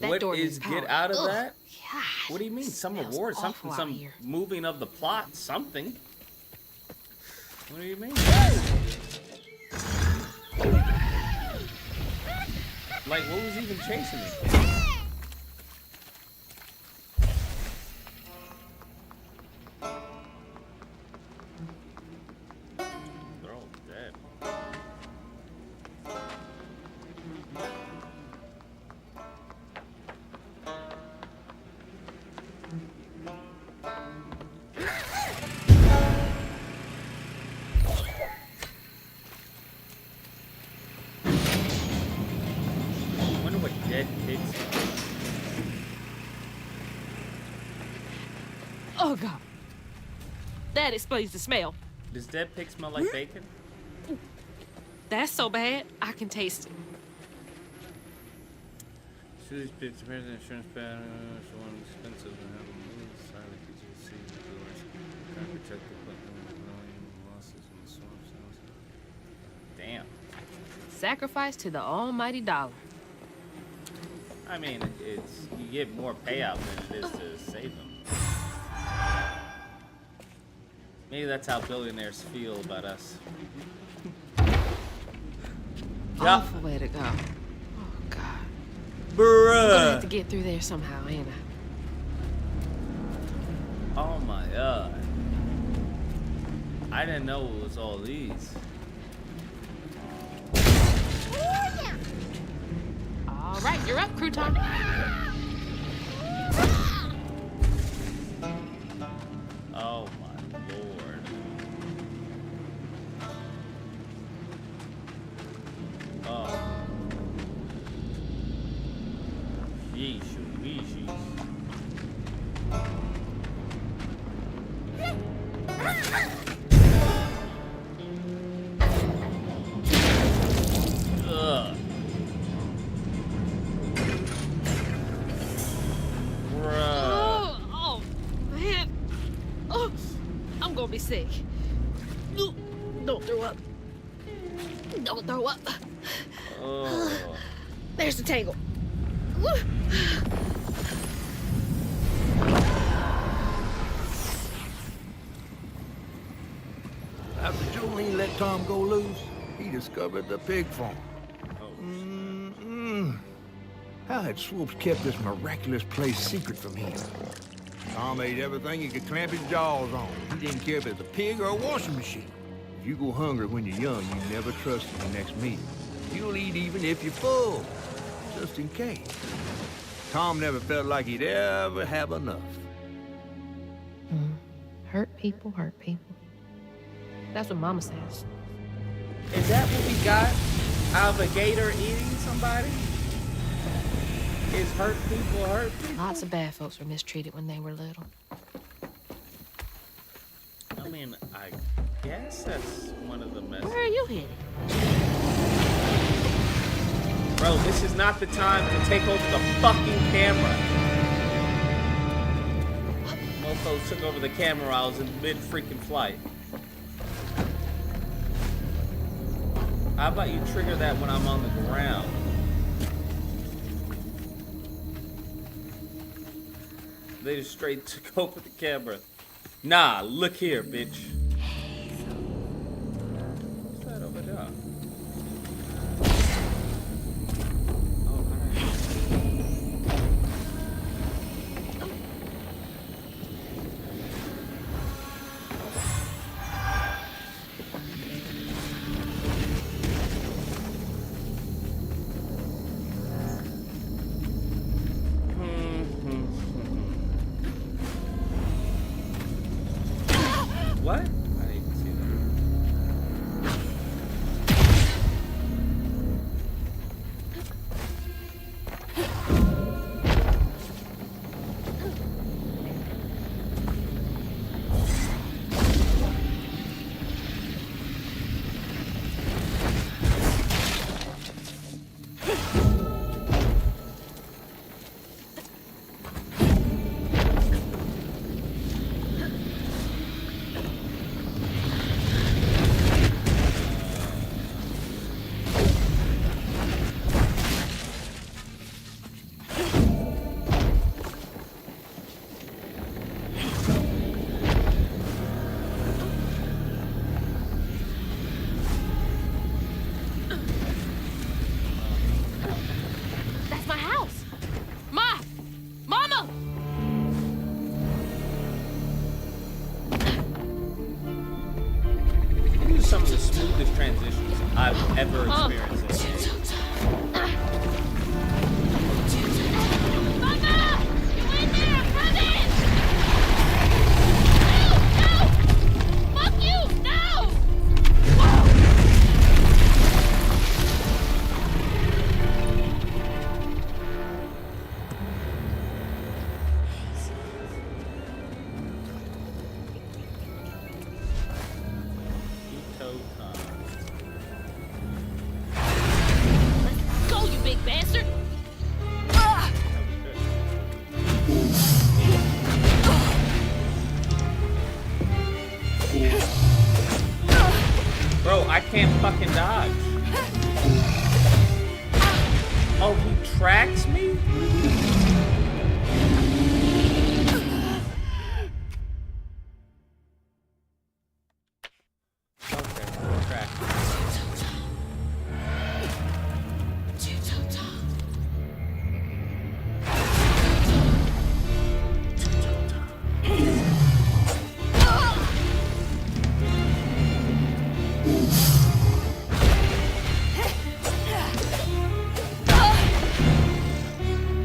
What is get out of that? Gosh, What do you mean? Some reward, something, some here. moving of the plot, something. What do you mean? Like, what was even chasing me? They're all dead. Oh, God. That explains the smell. Does dead pig smell like bacon? That's so bad, I can taste it. These pigs compared to the insurance pattern, so one expensive and have a move. Sorry, could you see the doors? Trying to protect the equipment with million losses in the storm cells. Damn. Sacrifice to the almighty dollar. I mean, it's you get more payout than it is to save them. Maybe that's how billionaires feel about us. Awful way to go. Oh, God. I'm gonna have to Bruh. get through there somehow, ain't I? Oh my god. I didn't know it was all these. All right, you're up, Crouton. Oh my lord. Oh. Yeesh, yeesh. Ugh. Bruh. Oh, man. Oh, I'm gonna be sick. Don't throw up. Don't throw up. Oh. There's the tangle. After Jolene let Tom go loose, he discovered the pig farm. Oh. How had Swoops kept this miraculous place secret from him? Tom ate everything he could clamp his jaws on. He didn't care if it was a pig or a washing machine. If you go hungry when you're young, you never trust your next meal. You'll eat even if you're full, just in case. Tom never felt like he'd ever have enough. Hurt people, hurt people. That's what Mama says. Is that what we got out of a gator eating somebody? Is hurt people? Lots of bad folks were mistreated when they were little. I mean, I guess that's one of the messages. Where are you headed? Bro, this is not the time to take over the fucking camera. Mofos took over the camera while I was in mid-freaking flight. How about you trigger that when I'm on the ground? They just straight took over the camera. Nah, look here, bitch. What's that over there? Oh, alright. What? I didn't even see that. That's my house. Mama! These are some of the smoothest transitions I've ever experienced in a game. Mama! You in there? Come in! No! No! Fuck you! No! Go, you big bastard! Bro, I can't fucking dodge. Oh, he tracks me? Okay, track.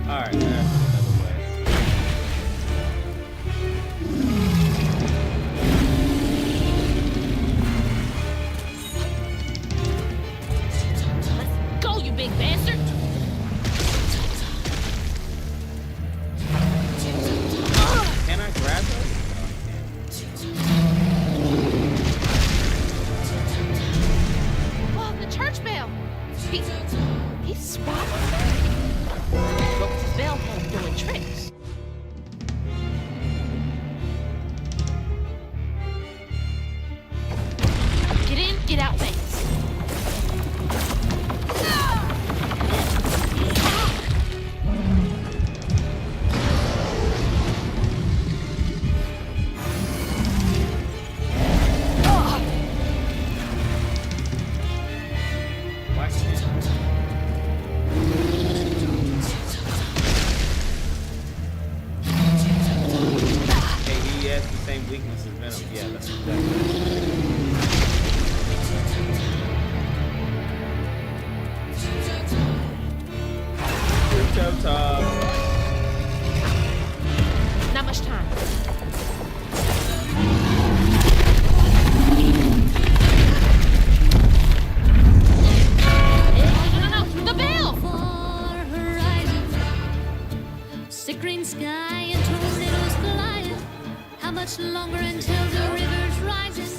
Alright, that's another way. Let's go, you big bastard! Can I grab her? Oh, the church bell! He's swapping them? But with his bell home doing tricks. Get in, get out, Banks. Why can't Hey, he has the same weakness as Venom. Yeah, that's exactly. Top. Not much time. No, the bell! Far horizon, sick green sky and tornadoes colliding. How much longer until the river's rising?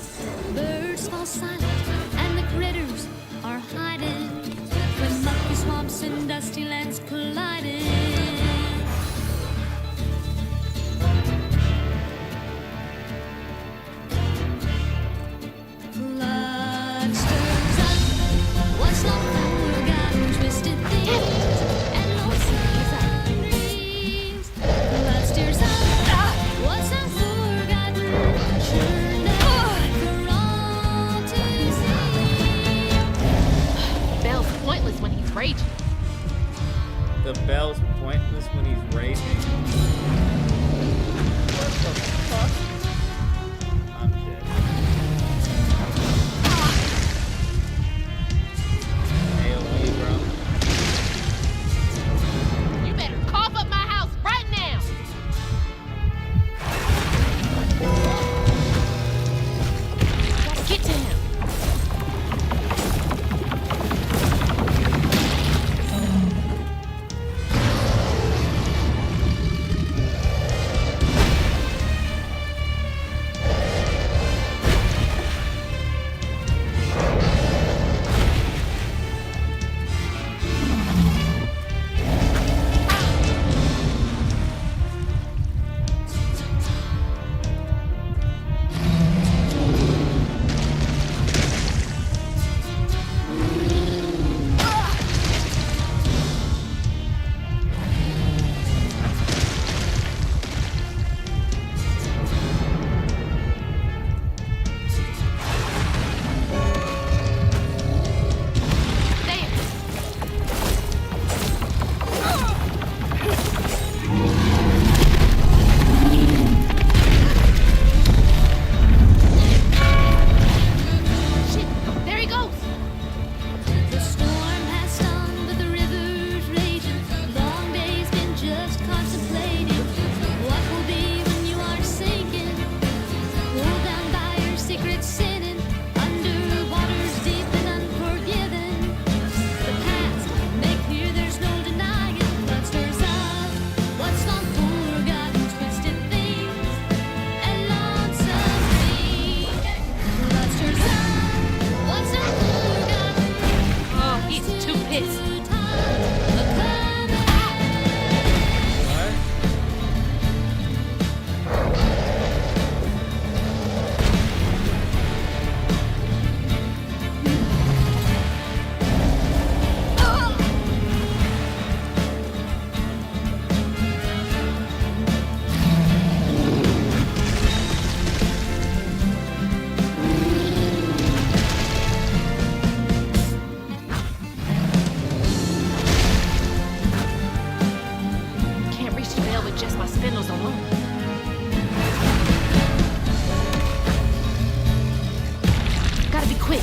Birds fall silent and the critters are hiding. When mucky swamps and dusty lands colliding. Blood stirs up what's long forgotten, twisted things and lonesome dreams. Blood stirs up what's long forgotten, churned up for all to see. Bell's pointless when he's raging. The bell's pointless when he's raging. What the fuck? I'm dead. AOE, bro. You better cough up my house right now! Gotta get to him. with just my spindles alone. Gotta be quick.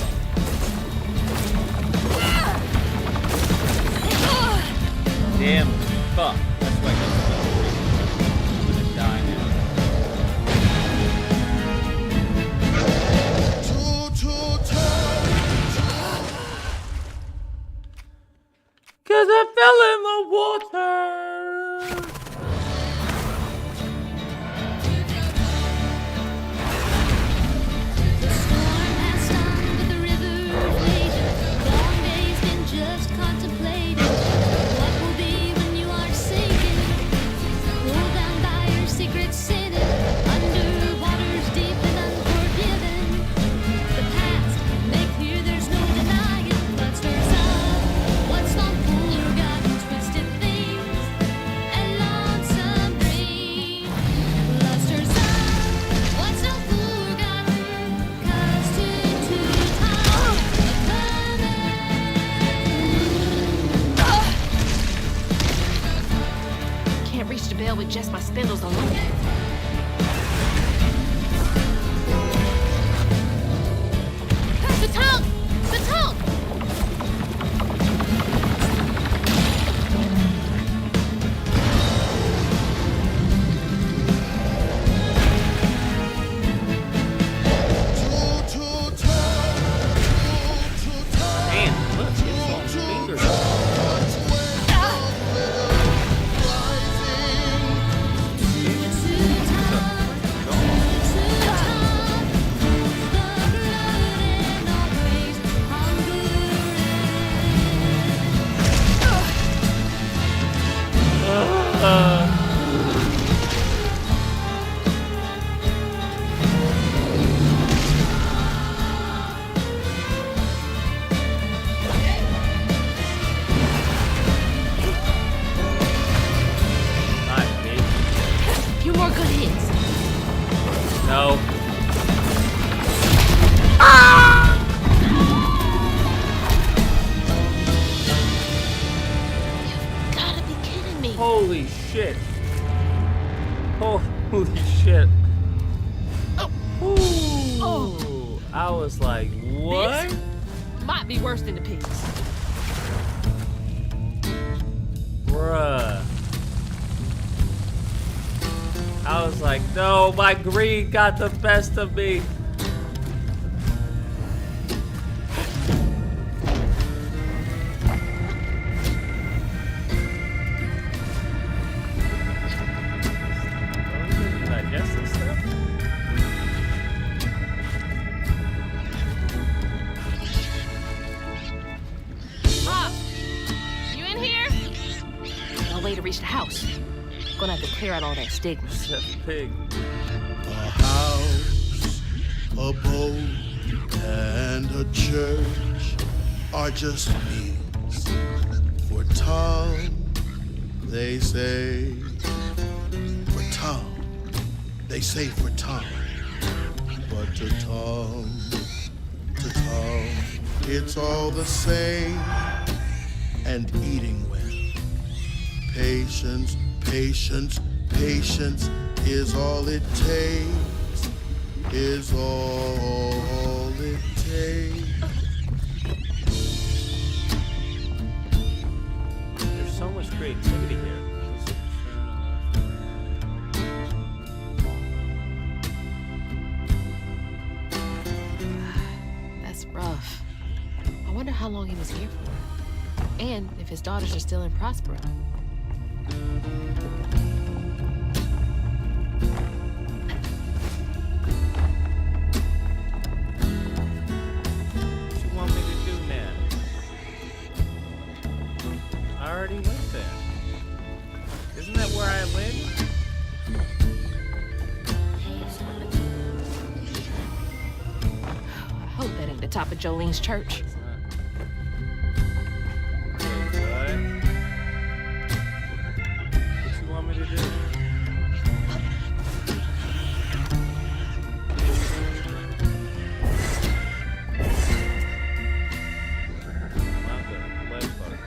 Damn. Fuck. That's why I'm gonna die now. Cause I fell in the water. The storm passed on, but the river faded. Long days been just contemplating what will be when you are sinking. Pulled down by your secret sinning, under waters deep and unforgiven. The past make clear there's no denying. Clusters of what's not full or gotten twisted things and lonesome dreams. Clusters of what's not full or gotten cast into time of coming. Can't reach the bell with just my spindles alone. The tongue! The tongue! Damn, look, it's all fingers. Alright, bitch. Few more good hits. No. Gotta be kidding me. Holy shit. Holy shit. Ooh. I was like, what? This might be worse than the pigs. Bruh. I was like, no, my greed got the best of me. Digest this stuff? Pop! You in here? No way to reach the house. Gonna have to clear out all that stigma. That pig. A house, a boat, and a church are just means for Tom, they say. For Tom, they say for Tom. But to Tom, it's all the same. And eating well. Patience, patience, patience is all it takes. Is all it takes. There's so much creativity here. That's rough. I wonder how long he was here for. And if his daughters are still in Prospero. What you want me to do now? I already went there. Isn't that where I live? I hope that ain't the top of Jolene's church. It's not. Wait, what? What you want me to do? Not the left button.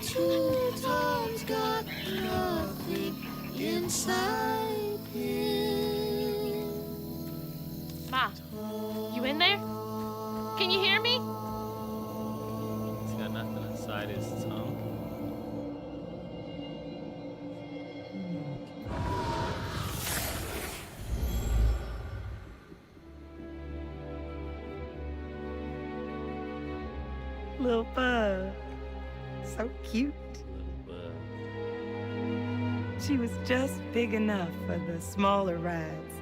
Two Tom's got nothing inside him. Ma, you in there? Can you hear me? He's got nothing inside his tongue. Little bug. So cute. She was just big enough for the smaller rides.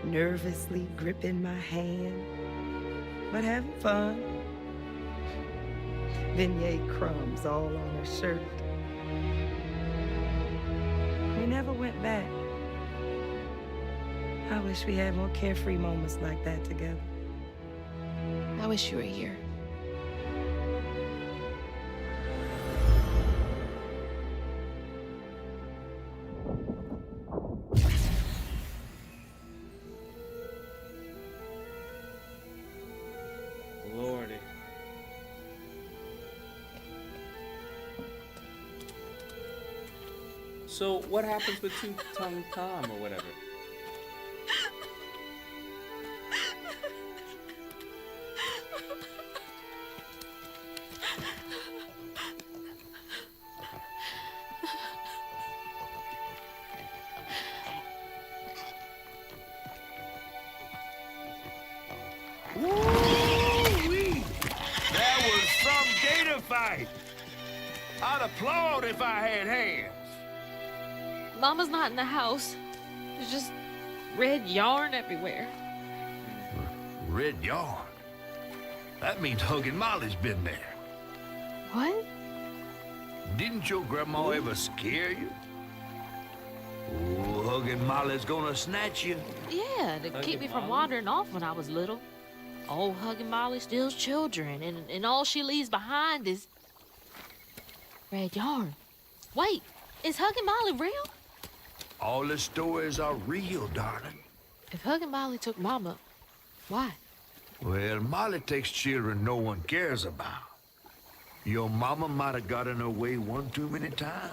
Nervously gripping my hand, but having fun. Beignet crumbs all on her shirt. We never went back. I wish we had more carefree moments like that together. I wish you were here. Lordy. So what happens with Two-Tongue Tom or whatever? Woo-wee! That was some gator fight. I'd applaud if I had hands. Mama's not in the house. There's just red yarn everywhere. Red yarn? That means Huggin' Molly's been there. What? Didn't your grandma ever scare you? Oh, Huggin' Molly's gonna snatch you. Yeah, to keep me from Molly? wandering off when I was little. Old Huggin' Molly steals children, and all she leaves behind is red yarn. Wait, is Huggin' Molly real? All the stories are real, darling. If Huggin' Molly took Mama, why? Well, Molly takes children no one cares about. Your mama might have gotten her way one too many times.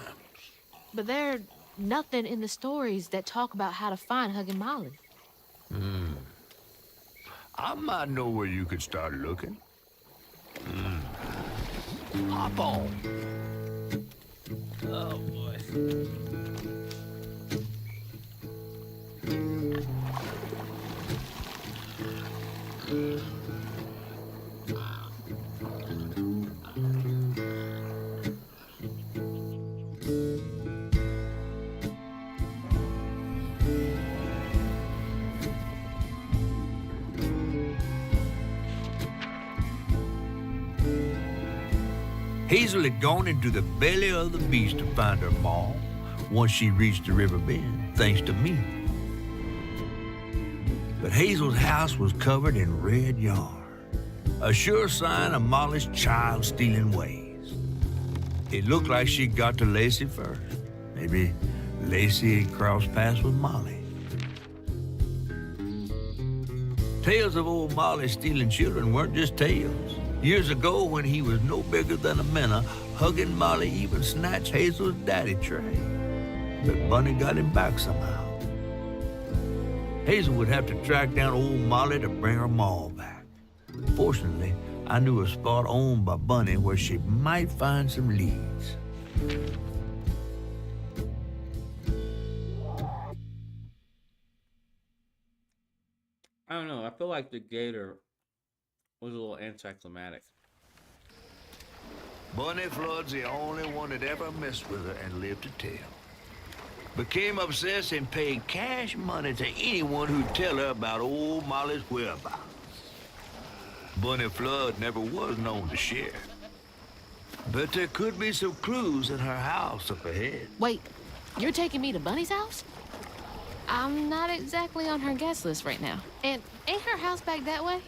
But there's nothing in the stories that talk about how to find Huggin' Molly. I might know where you could start looking. Hop on. Oh boy. Hazel had gone into the belly of the beast to find her ma once she reached the river bend, thanks to me. But Hazel's house was covered in red yarn, a sure sign of Molly's child-stealing ways. It looked like she'd got to Lacey first. Maybe Lacey had crossed paths with Molly. Tales of old Molly stealing children weren't just tales. Years ago, when he was no bigger than a minnow, Huggin' Molly even snatched Hazel's daddy Trey. But Bunny got him back somehow. Hazel would have to track down old Molly to bring her ma back. Fortunately, I knew a spot owned by Bunny where she might find some leads. I don't know. I feel like the gator was a little anticlimactic. Bunny Flood's the only one that ever messed with her and lived to tell. Became obsessed and paid cash money to anyone who'd tell her about old Molly's whereabouts. Bunny Flood never was known to share. But there could be some clues in her house up ahead. Wait, you're taking me to Bunny's house? I'm not exactly on her guest list right now. And ain't her house back that way?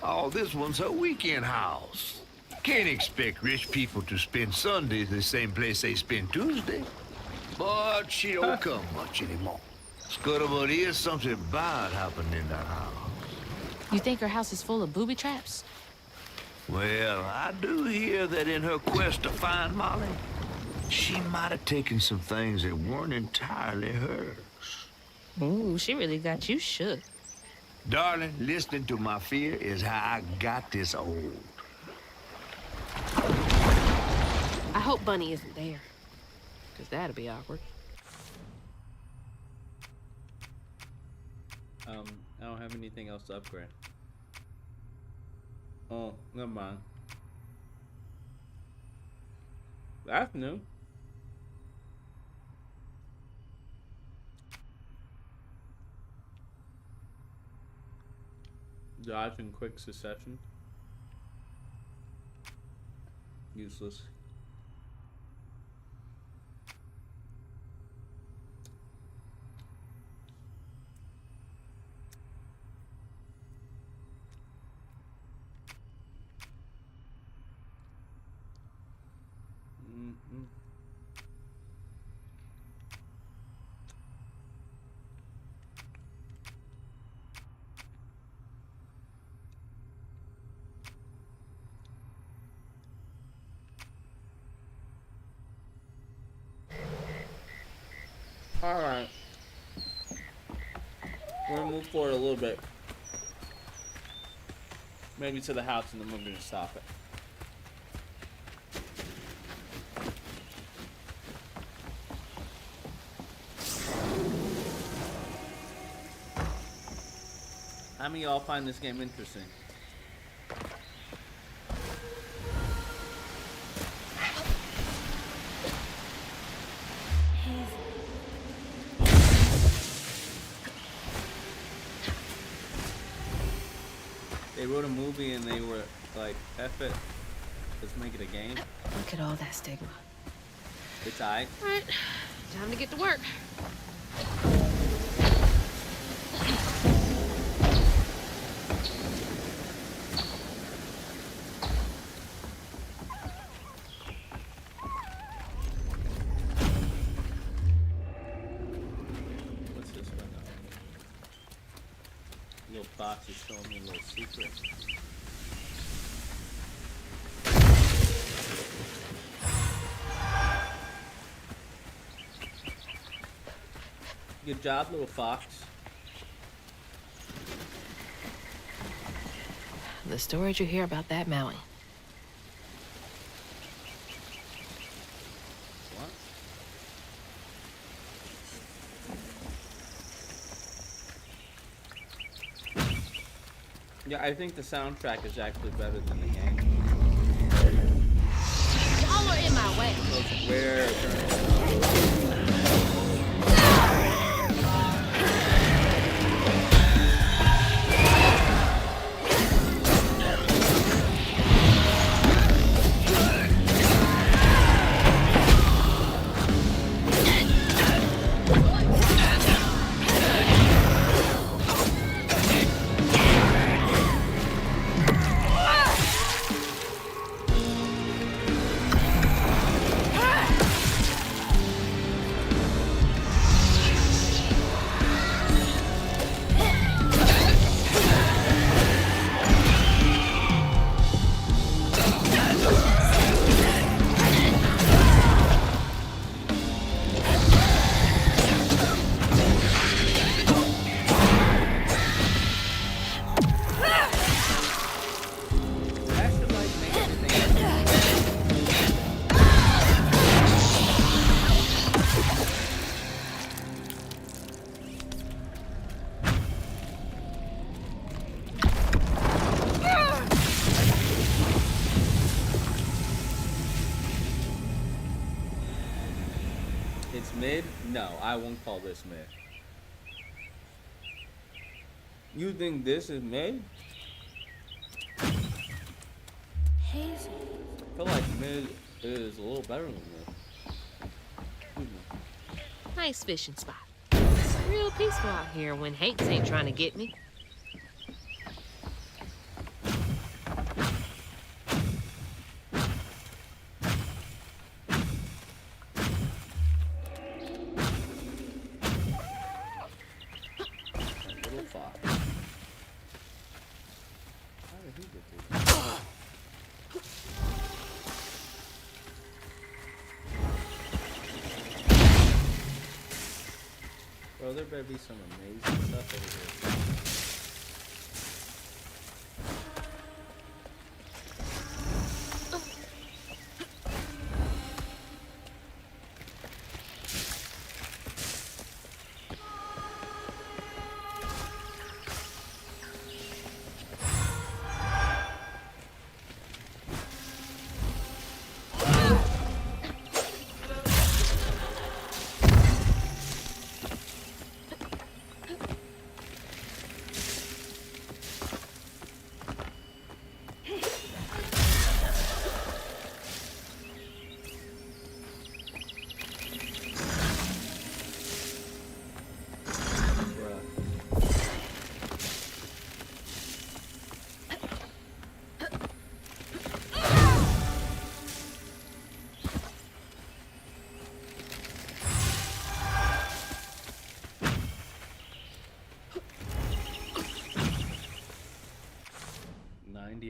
Oh, this one's her weekend house. Can't expect rich people to spend Sundays the same place they spend Tuesday. But she don't come much anymore. Scuttlebutt is something bad happened in that house. You think her house is full of booby traps? Well, I do hear that in her quest to find Molly, she might have taken some things that weren't entirely hers. Ooh, she really got you shook. Darling, listening to my fear is how I got this old. I hope Bunny isn't there. Because that'd be awkward. I don't have anything else to upgrade. Oh, never mind. That's new. Dodge in quick succession. Useless. Alright. We're gonna move forward a little bit. Maybe to the house and then we're gonna stop it. How many of y'all find this game interesting? They wrote a movie and they were like, F it, let's make it a game. Look at all that stigma. It's alright. Alright, time to get to work. What's this one now? Little box is showing me a little secret. Good job, little fox. The stories you hear about that mountain. What? Yeah, I think the soundtrack is actually better than the game. Y'all are in my way. Those rare It's mid? No, I won't call this mid. You think this is mid? Hazel. I feel like mid is a little better than mid. Excuse me. Nice fishing spot. Real peaceful out here when Hanks ain't trying to get me. Little fox. How did he get through? Bro, there better be some amazing stuff over here.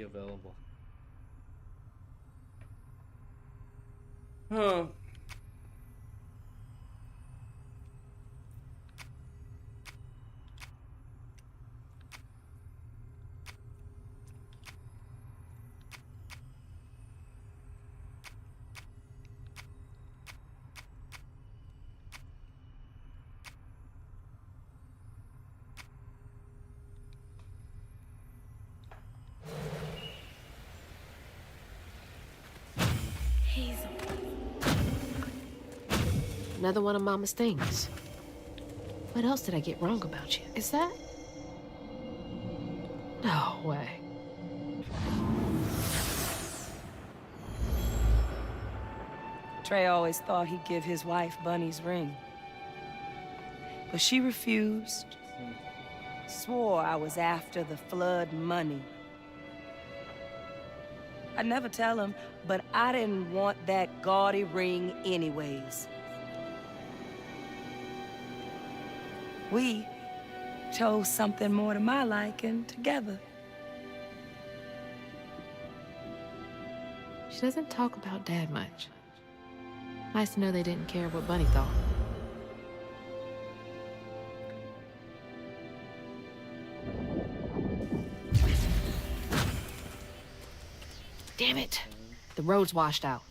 Available. Huh. Another one of Mama's things. What else did I get wrong about you? Is that? No way. Trey always thought he'd give his wife Bunny's ring. But she refused. Swore I was after the flood money. I'd never tell him, but I didn't want that gaudy ring anyways. We chose something more to my liking together. She doesn't talk about Dad much. Nice to know they didn't care what Bunny thought. Damn it! The road's washed out.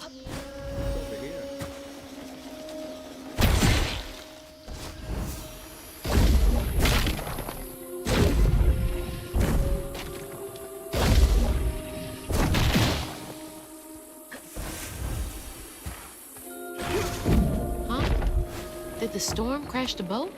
Over here. Huh? Did the storm crash the boat?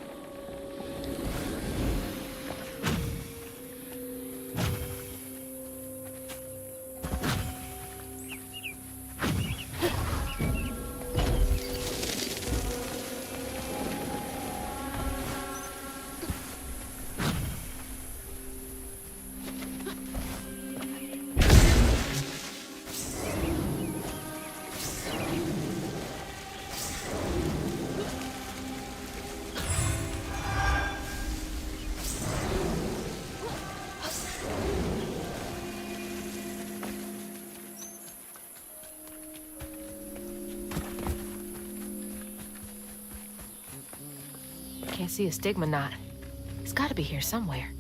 Can't see a stigma knot. It's gotta be here somewhere.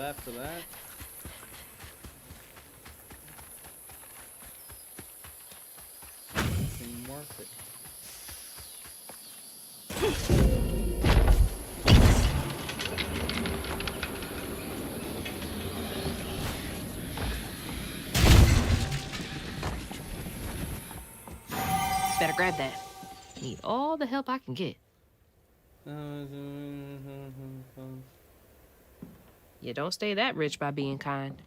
after that. Seemed worth it. Better grab that. Need all the help I can get. You don't stay that rich by being kind.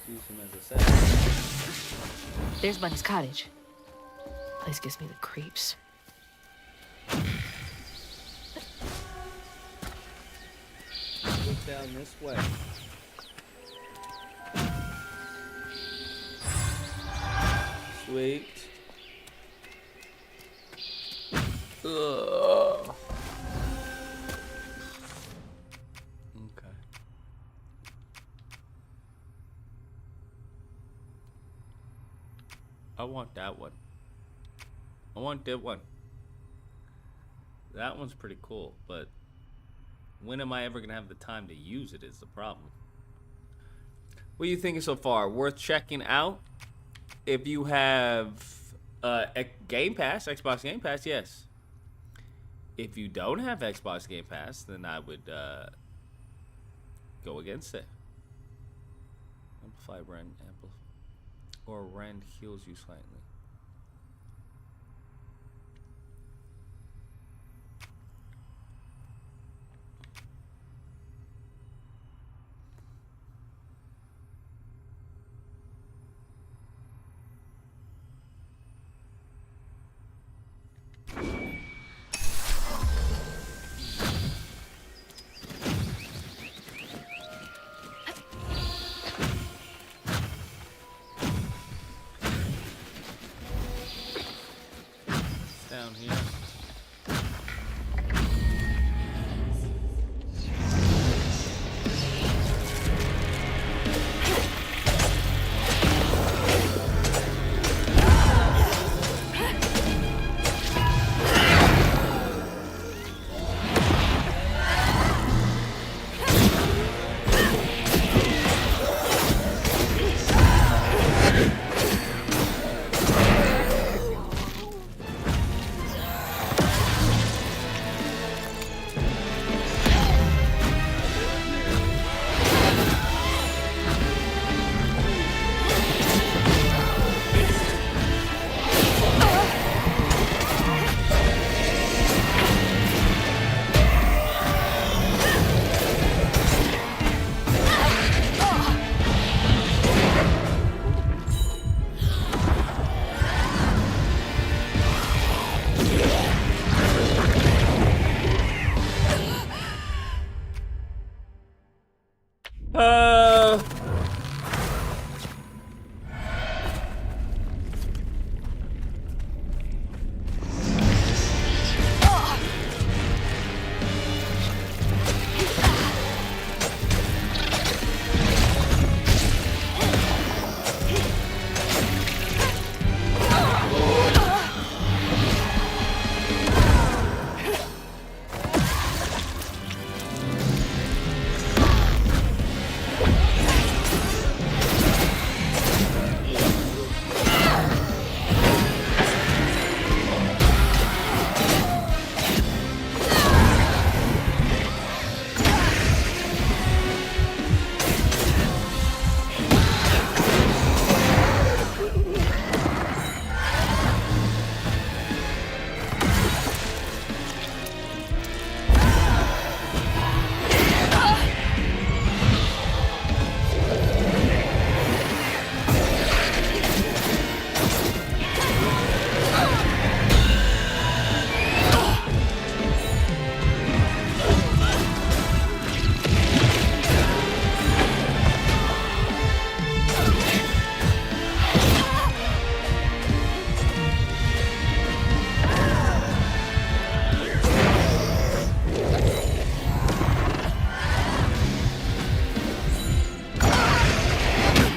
Use him as a set. There's Bunny's cottage. Place gives me the creeps. Look down this way. Sweet. Ugh. Okay. I want that one. I want that one. That one's pretty cool, but when am I ever gonna have the time to use it is the problem. What are you thinking so far? Worth checking out? If you have Game Pass, Xbox Game Pass, yes. If you don't have Xbox Game Pass, then I would go against it. Amplify Rend, or Rend heals you slightly.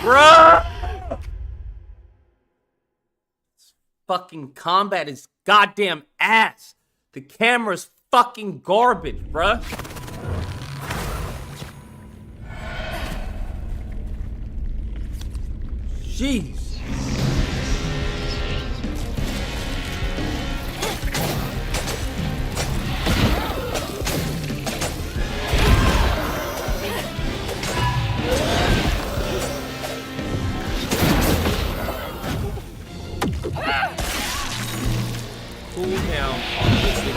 Bruh! Fucking combat is goddamn ass. The camera's fucking garbage, bruh. Jeez. Cool down on this issue.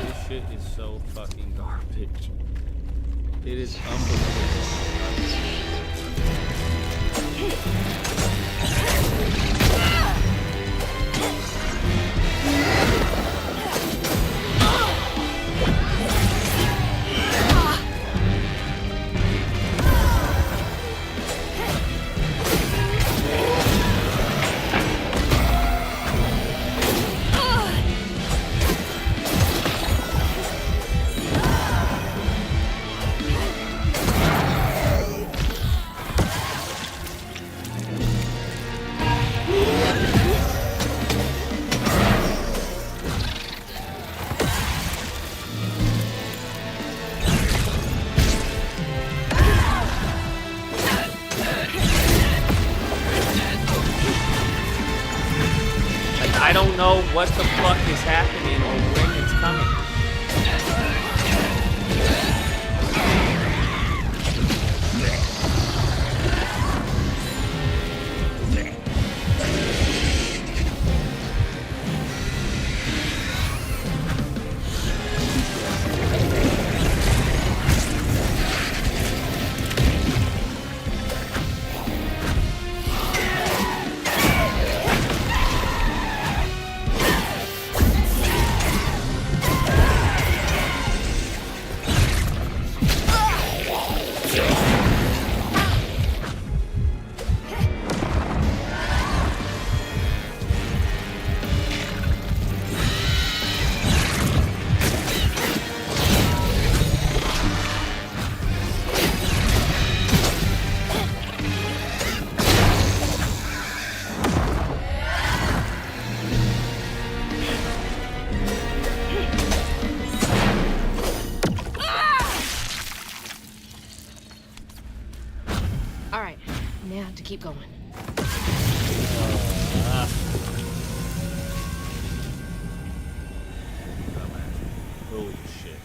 This shit is so fucking garbage. It is I don't know what the fuck is happening or when it's coming. All right, now to keep going. Holy shit.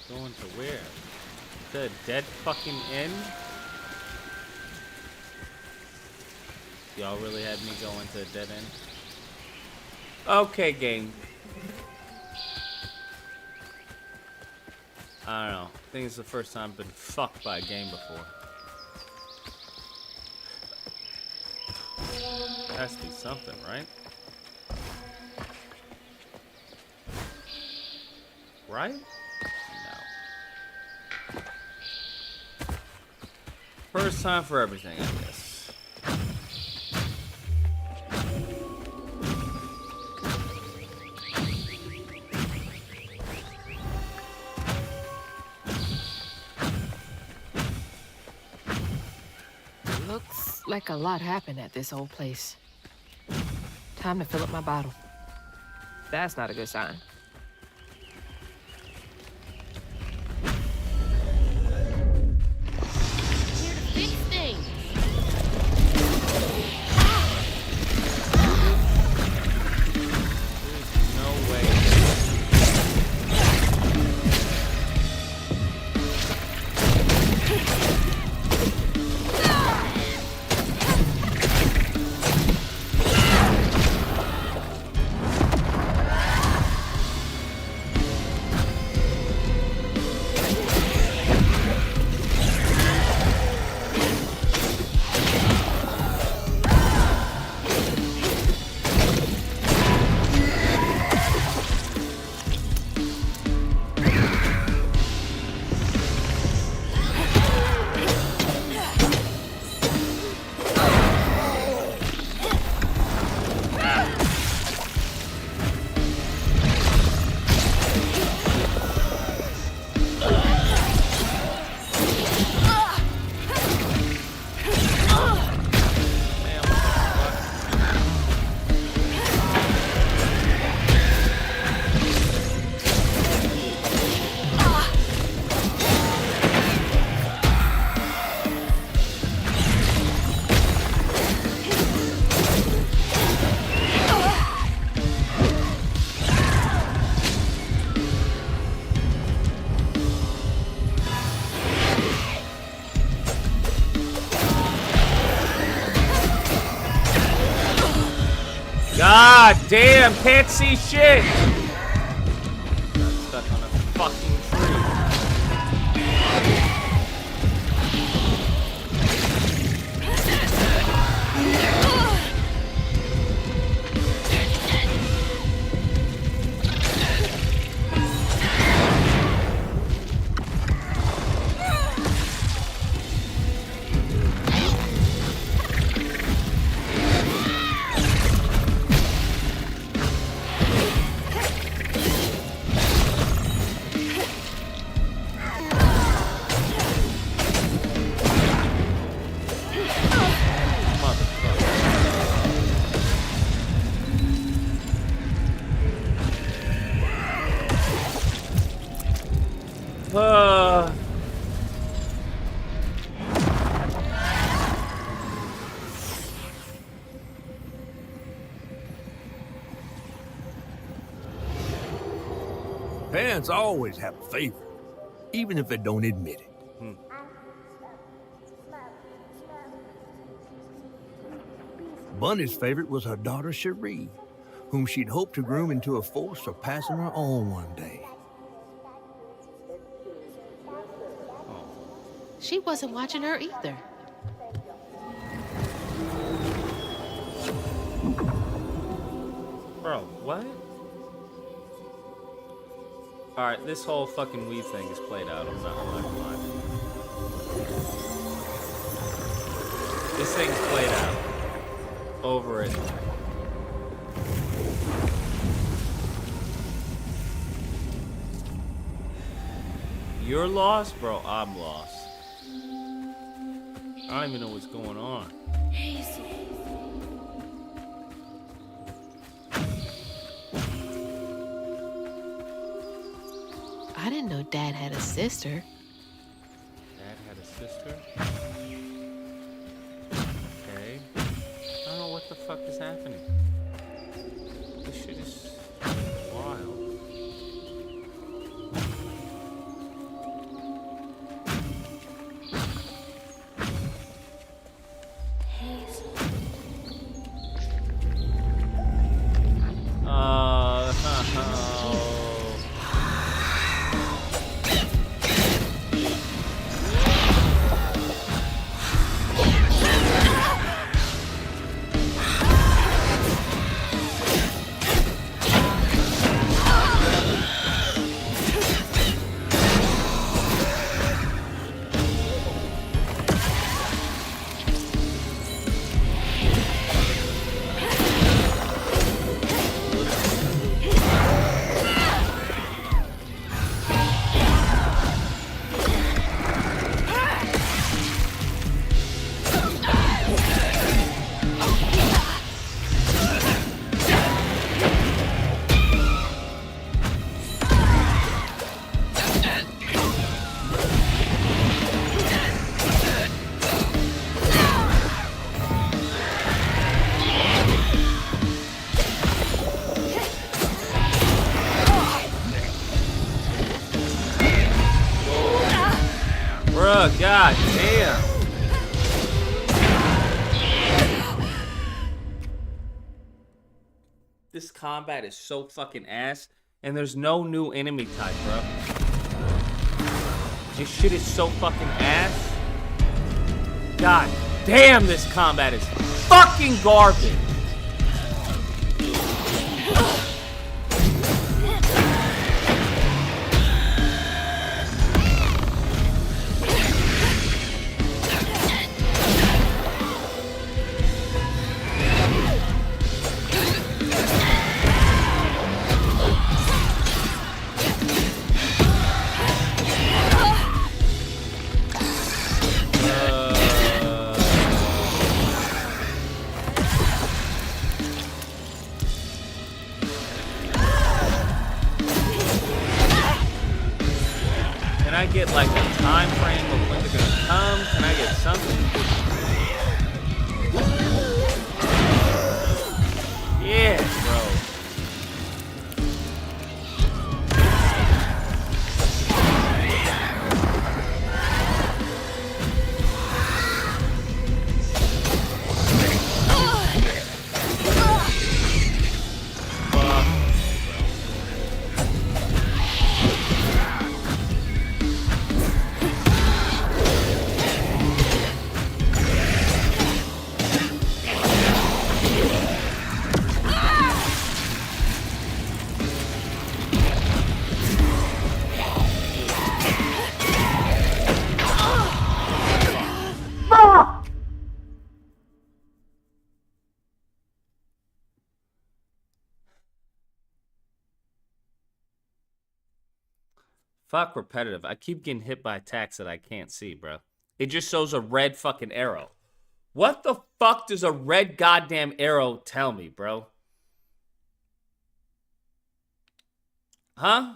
Going to where? The dead fucking end? Y'all really had me going to a dead end? Okay, game. I don't know. I think it's the first time I've been fucked by a game before. Has to be something, right? Right? No. First time for everything, I guess. Looks like a lot happened at this old place. Time to fill up my bottle. That's not a good sign. Here to fix things. God damn, can't see shit. Got stuck on a fucking tree. Parents always have a favorite, even if they don't admit it. Bunny's favorite was her daughter Cherie, whom she'd hoped to groom into a force surpassing her own one day. She wasn't watching her either. Bro, what? Alright, this whole fucking weed thing is played out. I'm not gonna lie. This thing's played out. Over it. You're lost? Bro, I'm lost. I don't even know what's going on. I didn't know Dad had a sister. Dad had a sister? Okay. I don't know what the fuck is happening. This shit is wild. God damn. This combat is so fucking ass, and there's no new enemy type, bro. This shit is so fucking ass. God damn, this combat is fucking garbage. Can I get like a time frame of when they're gonna come? Can I get something? Yeah, bro. Fuck repetitive. I keep getting hit by attacks that I can't see, bro. It just shows a red fucking arrow. What the fuck does a red goddamn arrow tell me, bro? Huh?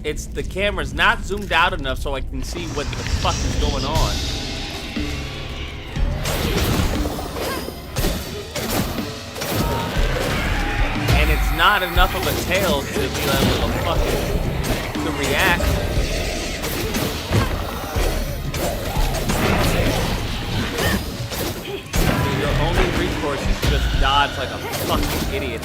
It's the camera's not zoomed out enough so I can see what the fuck is going on. And it's not enough of a tail to be able to fucking to react. Your only recourse is just dodge like a fucking idiot.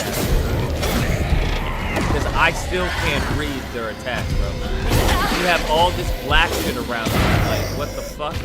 Because I still can't read their attack, bro. You have all this black shit around you. Like, what the fuck?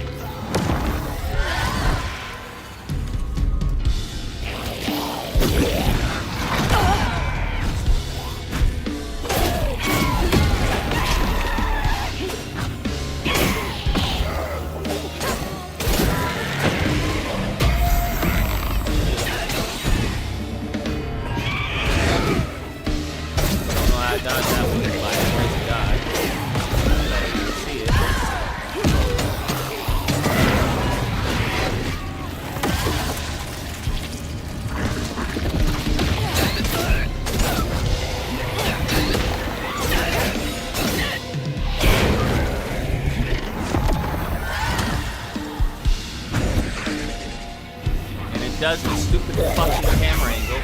Does the stupid fucking camera angle.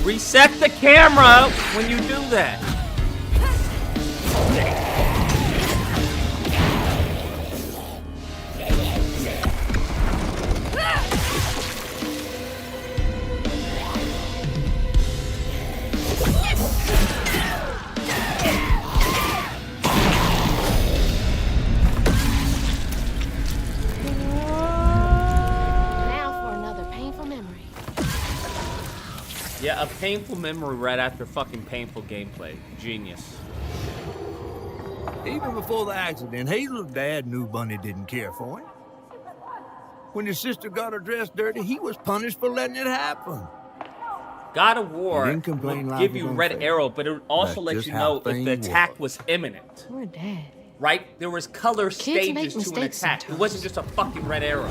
Reset the camera when you do that. Yeah, a painful memory right after fucking painful gameplay. Genius. Even before the accident, Hazel's dad knew Bunny didn't care for him. When his sister got her dress dirty, he was punished for letting it happen. God of War He didn't complain will loud give and you red unfair. arrow, but it would also That's let just you how know if the things attack work. was imminent. Poor Dad. Right? There was color make stages to an mistakes attack. It sometimes. wasn't just a fucking red arrow.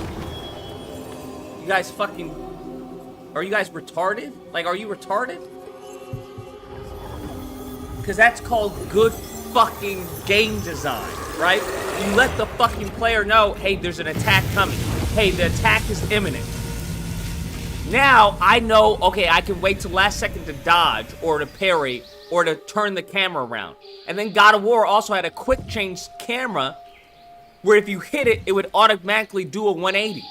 You guys fucking... Are you guys retarded? Like, are you retarded? Because that's called good fucking game design, right? You let the fucking player know, hey, there's an attack coming. Hey, the attack is imminent. Now, I know, okay, I can wait till last second to dodge, or to parry, or to turn the camera around. And then God of War also had a quick change camera, where if you hit it, it would automatically do a 180.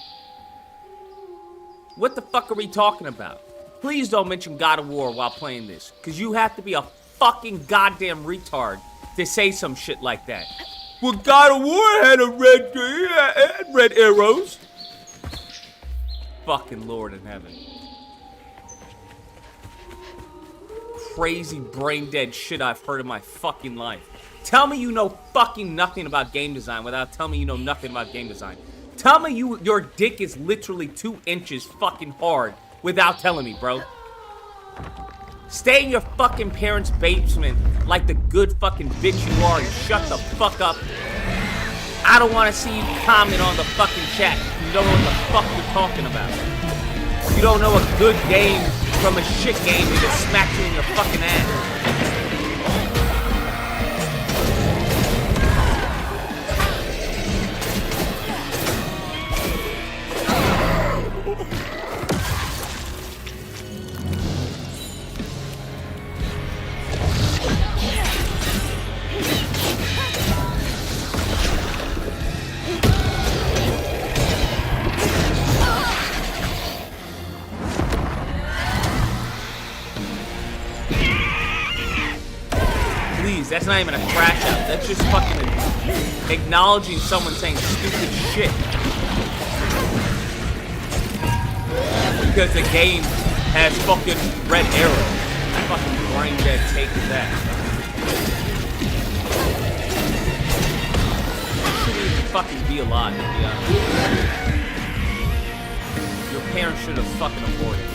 What the fuck are we talking about? Please don't mention God of War while playing this, because you have to be a fucking goddamn retard to say some shit like that. Well, God of War had red arrows. Fucking Lord in heaven. Crazy brain dead shit I've heard in my fucking life. Tell me you know fucking nothing about game design without telling me you know nothing about game design. Tell me your dick is literally 2 inches fucking hard without telling me, bro. Stay in your fucking parents' basement like the good fucking bitch you are and shut the fuck up. I don't want to see you comment on the fucking chat. You don't know what the fuck you're talking about. You don't know a good game from a shit game that just smacks you in your fucking ass. That's not even a crash out. That's just fucking acknowledging someone saying stupid shit. Because the game has fucking red arrows. Fucking brain dead take that. Shouldn't even fucking be alive, to be honest. Your parents should have fucking aborted.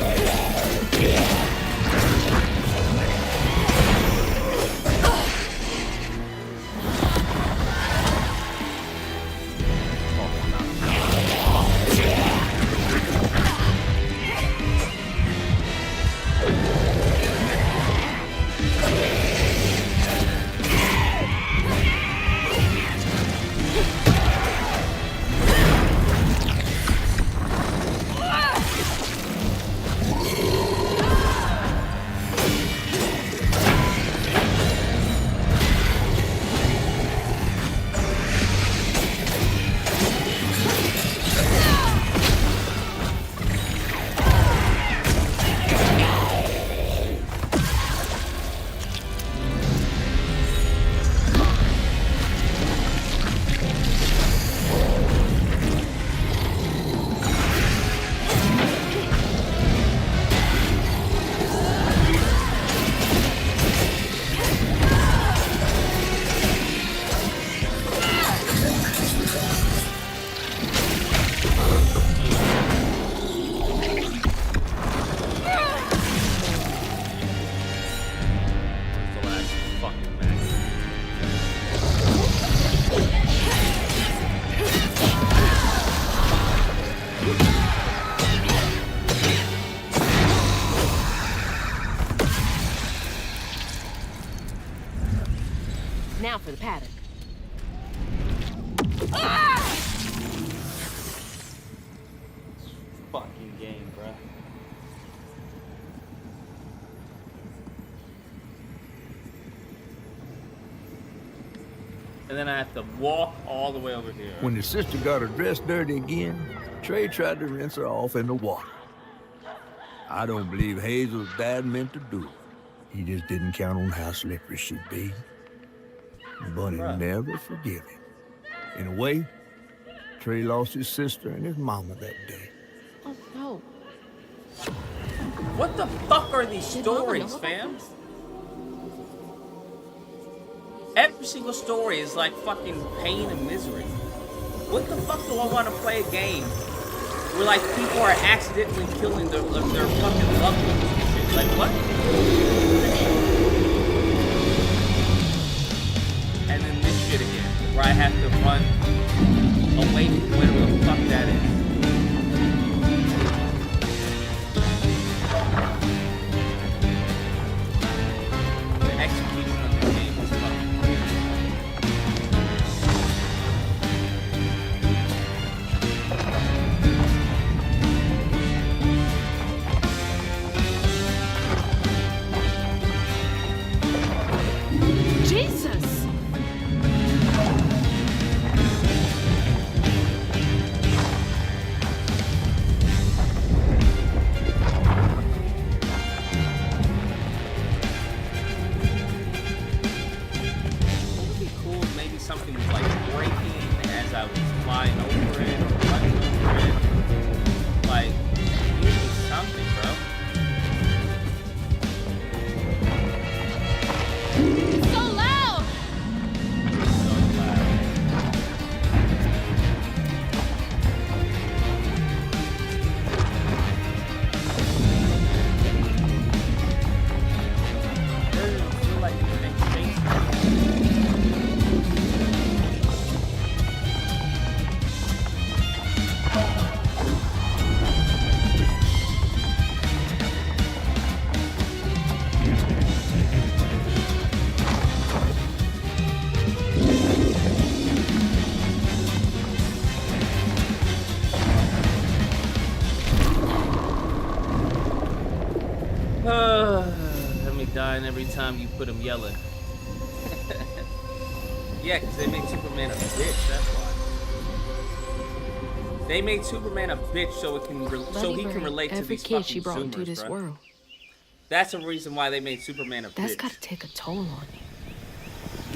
Now for the pattern. Fucking game, bruh. And then I have to walk all the way over here. When his sister got her dress dirty again, Trey tried to rinse her off in the water. I don't believe Hazel's dad meant to do it. He just didn't count on how slippery she'd be. Bunny never forgive him. In a way, Trey lost his sister and his mama that day. Oh no. What the fuck are these stories, fam? Every single story is like fucking pain and misery. What the fuck do I want to play a game where like people are accidentally killing their fucking loved ones and shit? Like what? And then this shit again, where I have to run away from whatever the fuck that is. The execution of the game was fucking. Jesus! Something was like breaking as I was flying over it or running over it. Like, give me something, bro. So loud! So loud. It doesn't feel like you can chase me. Let me dying every time you put him yelling. Yeah, because they made Superman a bitch, that's why. They made Superman a bitch so he can relate to these kid fucking she brought into Zoomers, this bruh. world. That's the reason why they made Superman a That's bitch. gotta take a toll on you.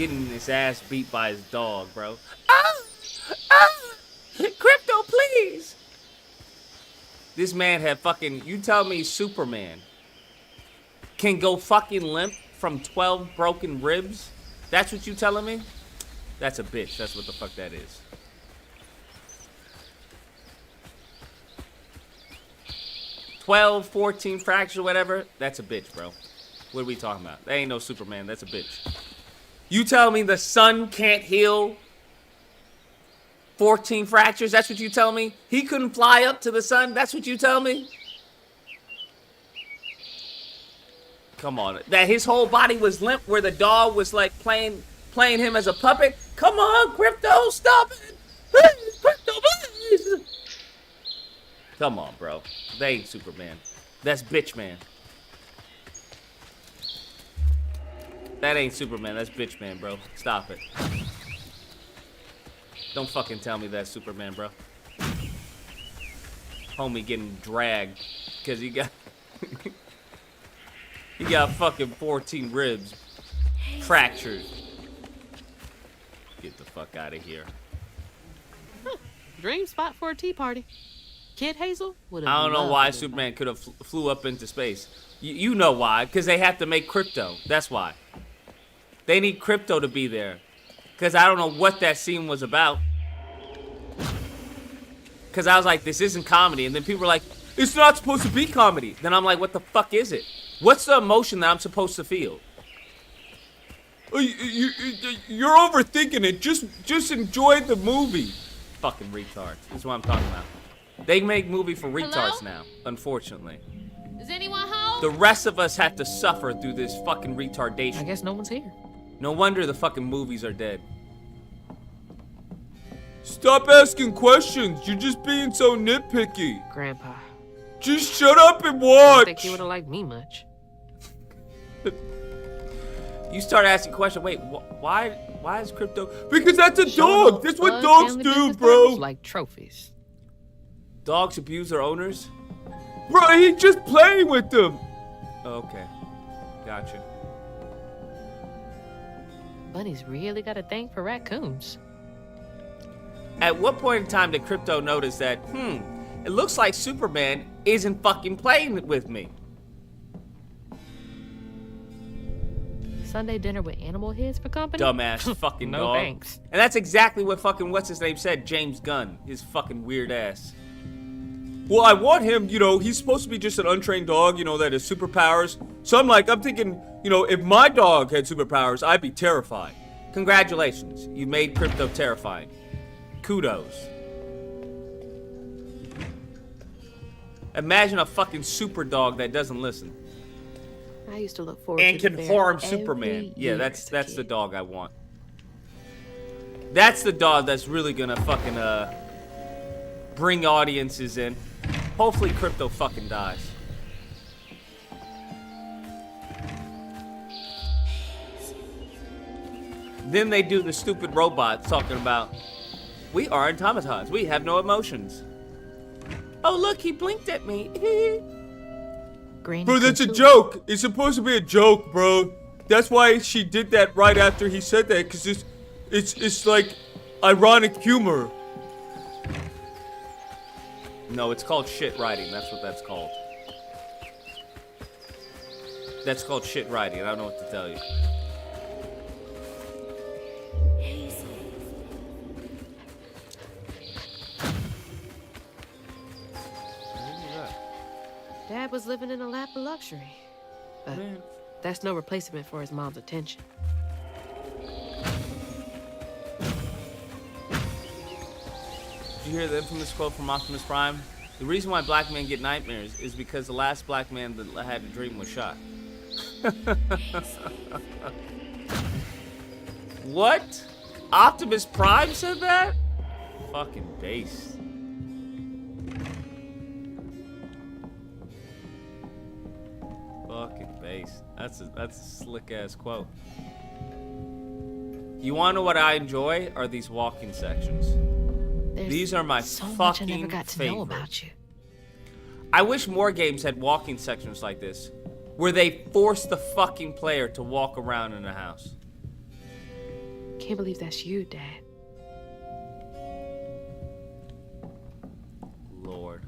getting his ass beat by his dog, bro. Crypto, please. This man had fucking, you tell me Superman can go fucking limp from 12 broken ribs? That's what you telling me? That's a bitch. That's what the fuck that is. "12, 14 fractures, whatever. That's a bitch, bro. What are we talking about? That ain't no Superman. That's a bitch. You tell me the sun can't heal 14 fractures? That's what you tell me? He couldn't fly up to the sun? That's what you tell me? Come on. That his whole body was limp where the dog was like playing him as a puppet? Come on, Crypto, stop it. Please, Crypto, please. Come on, bro. They ain't Superman. That's bitch man. That ain't Superman. That's bitch man, bro. Stop it. Don't fucking tell me that's Superman, bro. Homie getting dragged because he got he got fucking 14 ribs fractured. Get the fuck out of here. Dream spot for a tea party. Kid Hazel would have. I don't know why Superman could have flew up into space. You know why? Because they have to make Crypto. That's why. They need Crypto to be there. Because I don't know what that scene was about. Because I was like, this isn't comedy. And then people were like, it's not supposed to be comedy. Then I'm like, what the fuck is it? What's the emotion that I'm supposed to feel? You're overthinking it. Just enjoy the movie. Fucking retard. That's what I'm talking about. They make movie for retards now, unfortunately. Is anyone home? The rest of us have to suffer through this fucking retardation. I guess no one's here. No wonder the fucking movies are dead. Stop asking questions. You're just being so nitpicky. Grandpa. Just shut up and I don't watch. think he would have liked me much. You start asking questions. Wait, why is Crypto? Because that's a Showing dog. off That's what blood dogs family do, business bro. partners like trophies. Dogs abuse their owners? Bro, he's just playing with them. Okay. Gotcha. Bunny's really got a thing for raccoons. At what point in time did Crypto notice that, it looks like Superman isn't fucking playing with me? Sunday dinner with animal heads for company? Dumbass fucking No dog. thanks. And that's exactly what fucking what's his name said, James Gunn. His fucking weird ass. Well, I want him, he's supposed to be just an untrained dog, that has superpowers. So I'm thinking, if my dog had superpowers, I'd be terrified. Congratulations. You made Crypto terrifying. Kudos. Imagine a fucking super dog that doesn't listen. I used to look forward And to can the fair harm every Superman. Yeah, year that's as a the kid. dog I want. That's the dog that's really gonna fucking bring audiences in. Hopefully Crypto fucking dies. Then they do the stupid robots talking about, we are automatons. We have no emotions. Oh look, he blinked at me. Granny Bro, that's a Cthulhu. joke. It's supposed to be a joke, bro. That's why she did that right after he said that, because it's like ironic humor. No, it's called shit writing. That's what that's called. That's called shit writing. I don't know what to tell you. Dad was living in a lap of luxury. But that's no replacement for his mom's attention. Did you hear the infamous quote from Optimus Prime? The reason why black men get nightmares is because the last black man that had a dream was shot. What? Optimus Prime said that? Fucking base. Fucking base. That's a slick ass quote. You wanna know what I enjoy? Are these walking sections. There's These are my so much I fucking never got to know favorite. about you. I wish more games had walking sections like this, where they force the fucking player to walk around in a house. can't believe that's you, Dad. Lord.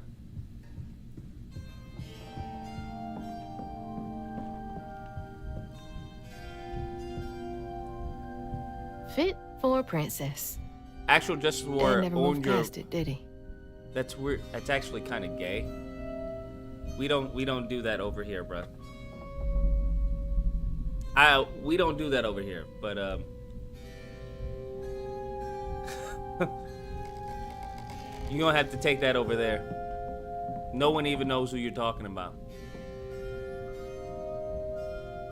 Fit for a princess. Actual Justice Dad War never owned moved your. past it, did he? That's weird. That's actually kind of gay. We don't do that over here, bro. We don't do that over here, but you don't have to take that over there. No one even knows who you're talking about.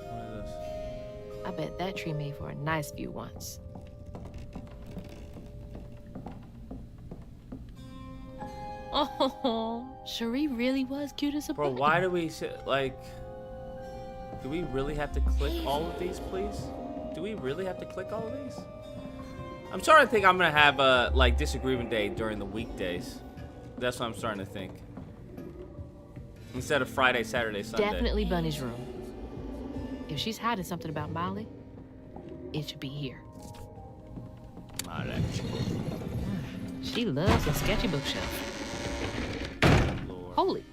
What is this? I bet that tree made for a nice view once. Oh, Cherie really was cute as a Bro, button. why do we like? Do we really have to click all of these, please? Do we really have to click all of these? I'm starting to think I'm gonna have a like disagreement day during the weekdays. That's what I'm starting to think. Instead of Friday, Saturday, Sunday. Definitely Bunny's room. If she's hiding something about Molly, it should be here. Molly. She loves a sketchy bookshelf. Lord. Holy.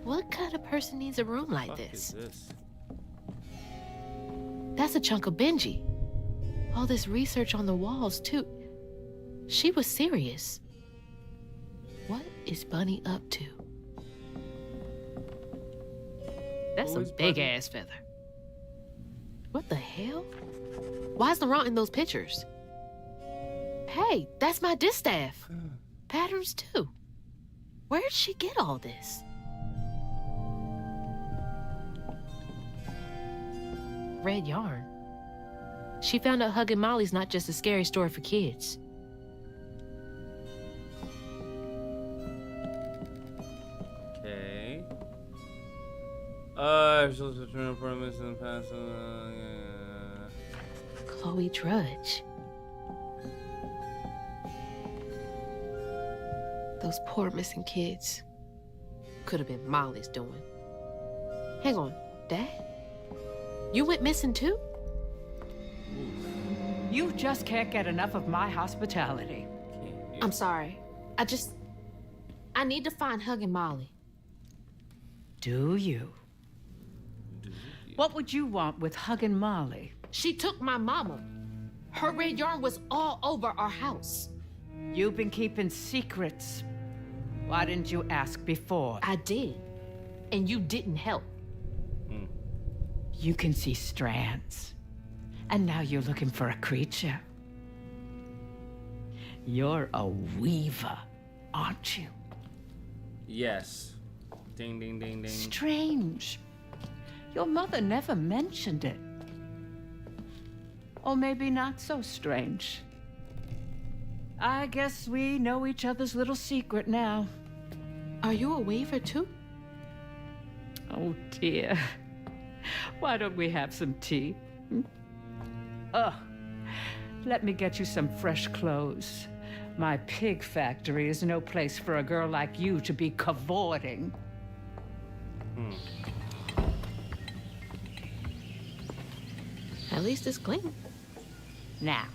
What kind of person needs a room like What the fuck this? is this? That's a chunk of Benji. All this research on the walls, too. She was serious. What is Bunny up to? That's Who a is big Bunny? ass feather. What the hell? Why is Laurent in those pictures? Hey, that's my distaff. Patterns, too. Where'd she get all this? Red yarn. She found out Huggin' Molly's not just a scary story for kids. Okay. She'll return a promise in the past. Chloe Drudge. Those poor missing kids. Could have been Molly's doing. Hang on, Dad? You went missing too? You just can't get enough of my hospitality. I'm sorry. I need to find Huggin' Molly. Do you? What would you want with Huggin' Molly? She took my mama. Her red yarn was all over our house. You've been keeping secrets. Why didn't you ask before? I did. And you didn't help. You can see strands. And now you're looking for a creature. You're a weaver, aren't you? Yes. Ding, ding, ding, ding. Strange. Your mother never mentioned it. Or maybe not so strange. I guess we know each other's little secret now. Are you a weaver too? Oh, dear. Why don't we have some tea? Let me get you some fresh clothes. My pig factory is no place for a girl like you to be cavorting. At least it's clean. Now,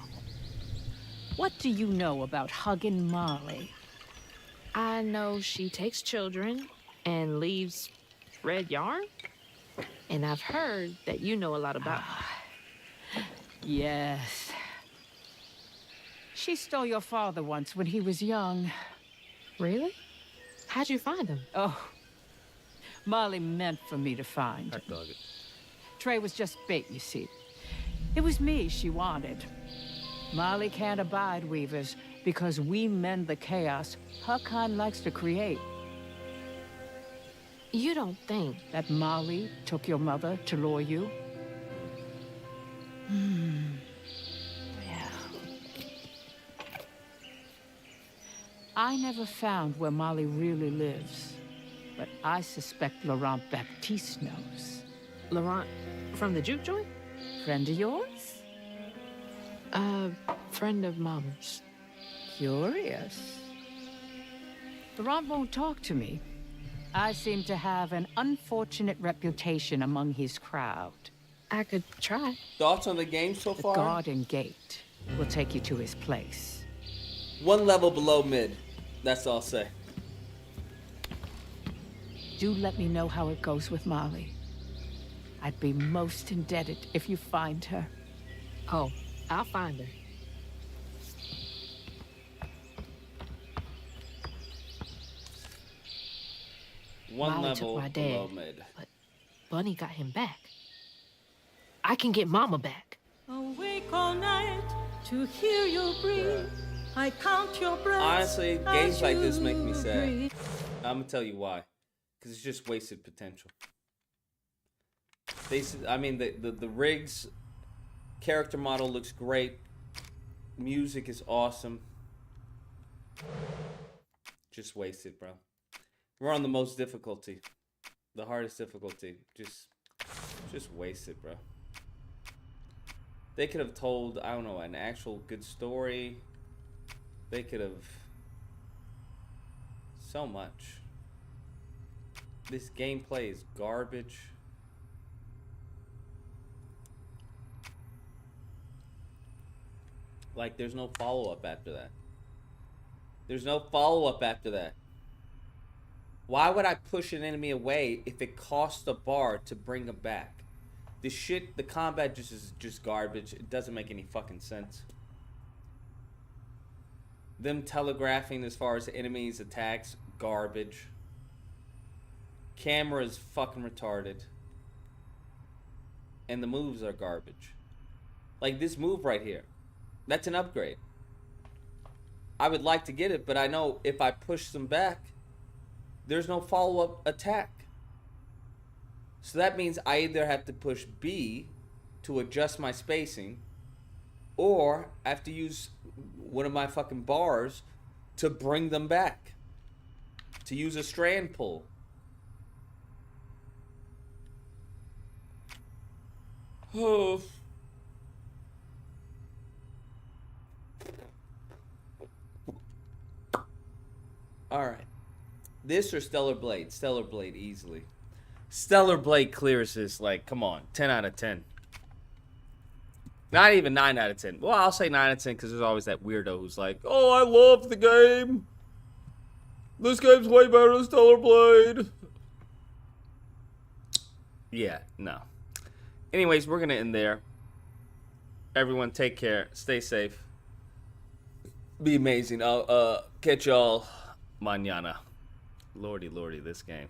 what do you know about Huggin' Molly? I know she takes children and leaves red yarn. And I've heard that you know a lot about her. Yes. She stole your father once when he was young. Really? How'd you find him? Oh, Molly meant for me to find. Hot dog it. Trey was just bait, you see. It was me she wanted. Molly can't abide weavers because we mend the chaos her kind likes to create. You don't think That Molly took your mother to lure you? Yeah. I never found where Molly really lives, but I suspect Laurent Baptiste knows. Laurent from the juke joint? Friend of yours? Friend of Mama's. Curious. Laurent won't talk to me. I seem to have an unfortunate reputation among his crowd. I could try. Thoughts on the game so The far? Garden Gate. will take you to his place. One level below mid. That's all I'll say. Do let me know how it goes with Molly. I'd be most indebted if you find her. Oh, I'll find her. One Molly level took my below dad, mid. but Bunny got him back. I can get Mama back. Awake all night to hear you breathe. I count your breaths. Honestly, games as like this you make me sad. breathe. I'm gonna tell you why. Because it's just wasted potential. The rigs character model looks great. Music is awesome. Just wasted, bro. We're on the most difficulty. The hardest difficulty. Just wasted, bro. They could have told, I don't know, an actual good story. They could have... So much. This gameplay is garbage. Like, there's no follow-up after that. There's no follow-up after that. Why would I push an enemy away if it costs a bar to bring them back? This shit, the combat is just garbage. It doesn't make any fucking sense. Them telegraphing as far as enemies' attacks, garbage. Camera is fucking retarded. And the moves are garbage. Like this move right here. That's an upgrade. I would like to get it, but I know if I push them back, there's no follow-up attack. So that means I either have to push B to adjust my spacing, or I have to use one of my fucking bars to bring them back. To use a strand pull. Oh. Alright. This or Stellar Blade? Stellar Blade easily. Stellar Blade clears this, like, come on. 10 out of 10. Not even 9 out of 10. Well, I'll say 9 out of 10 because there's always that weirdo who's like, oh, I love the game. This game's way better than Stellar Blade. Yeah, no. Anyways, we're going to end there. Everyone, take care. Stay safe. Be amazing. I'll catch y'all mañana. Lordy, this game.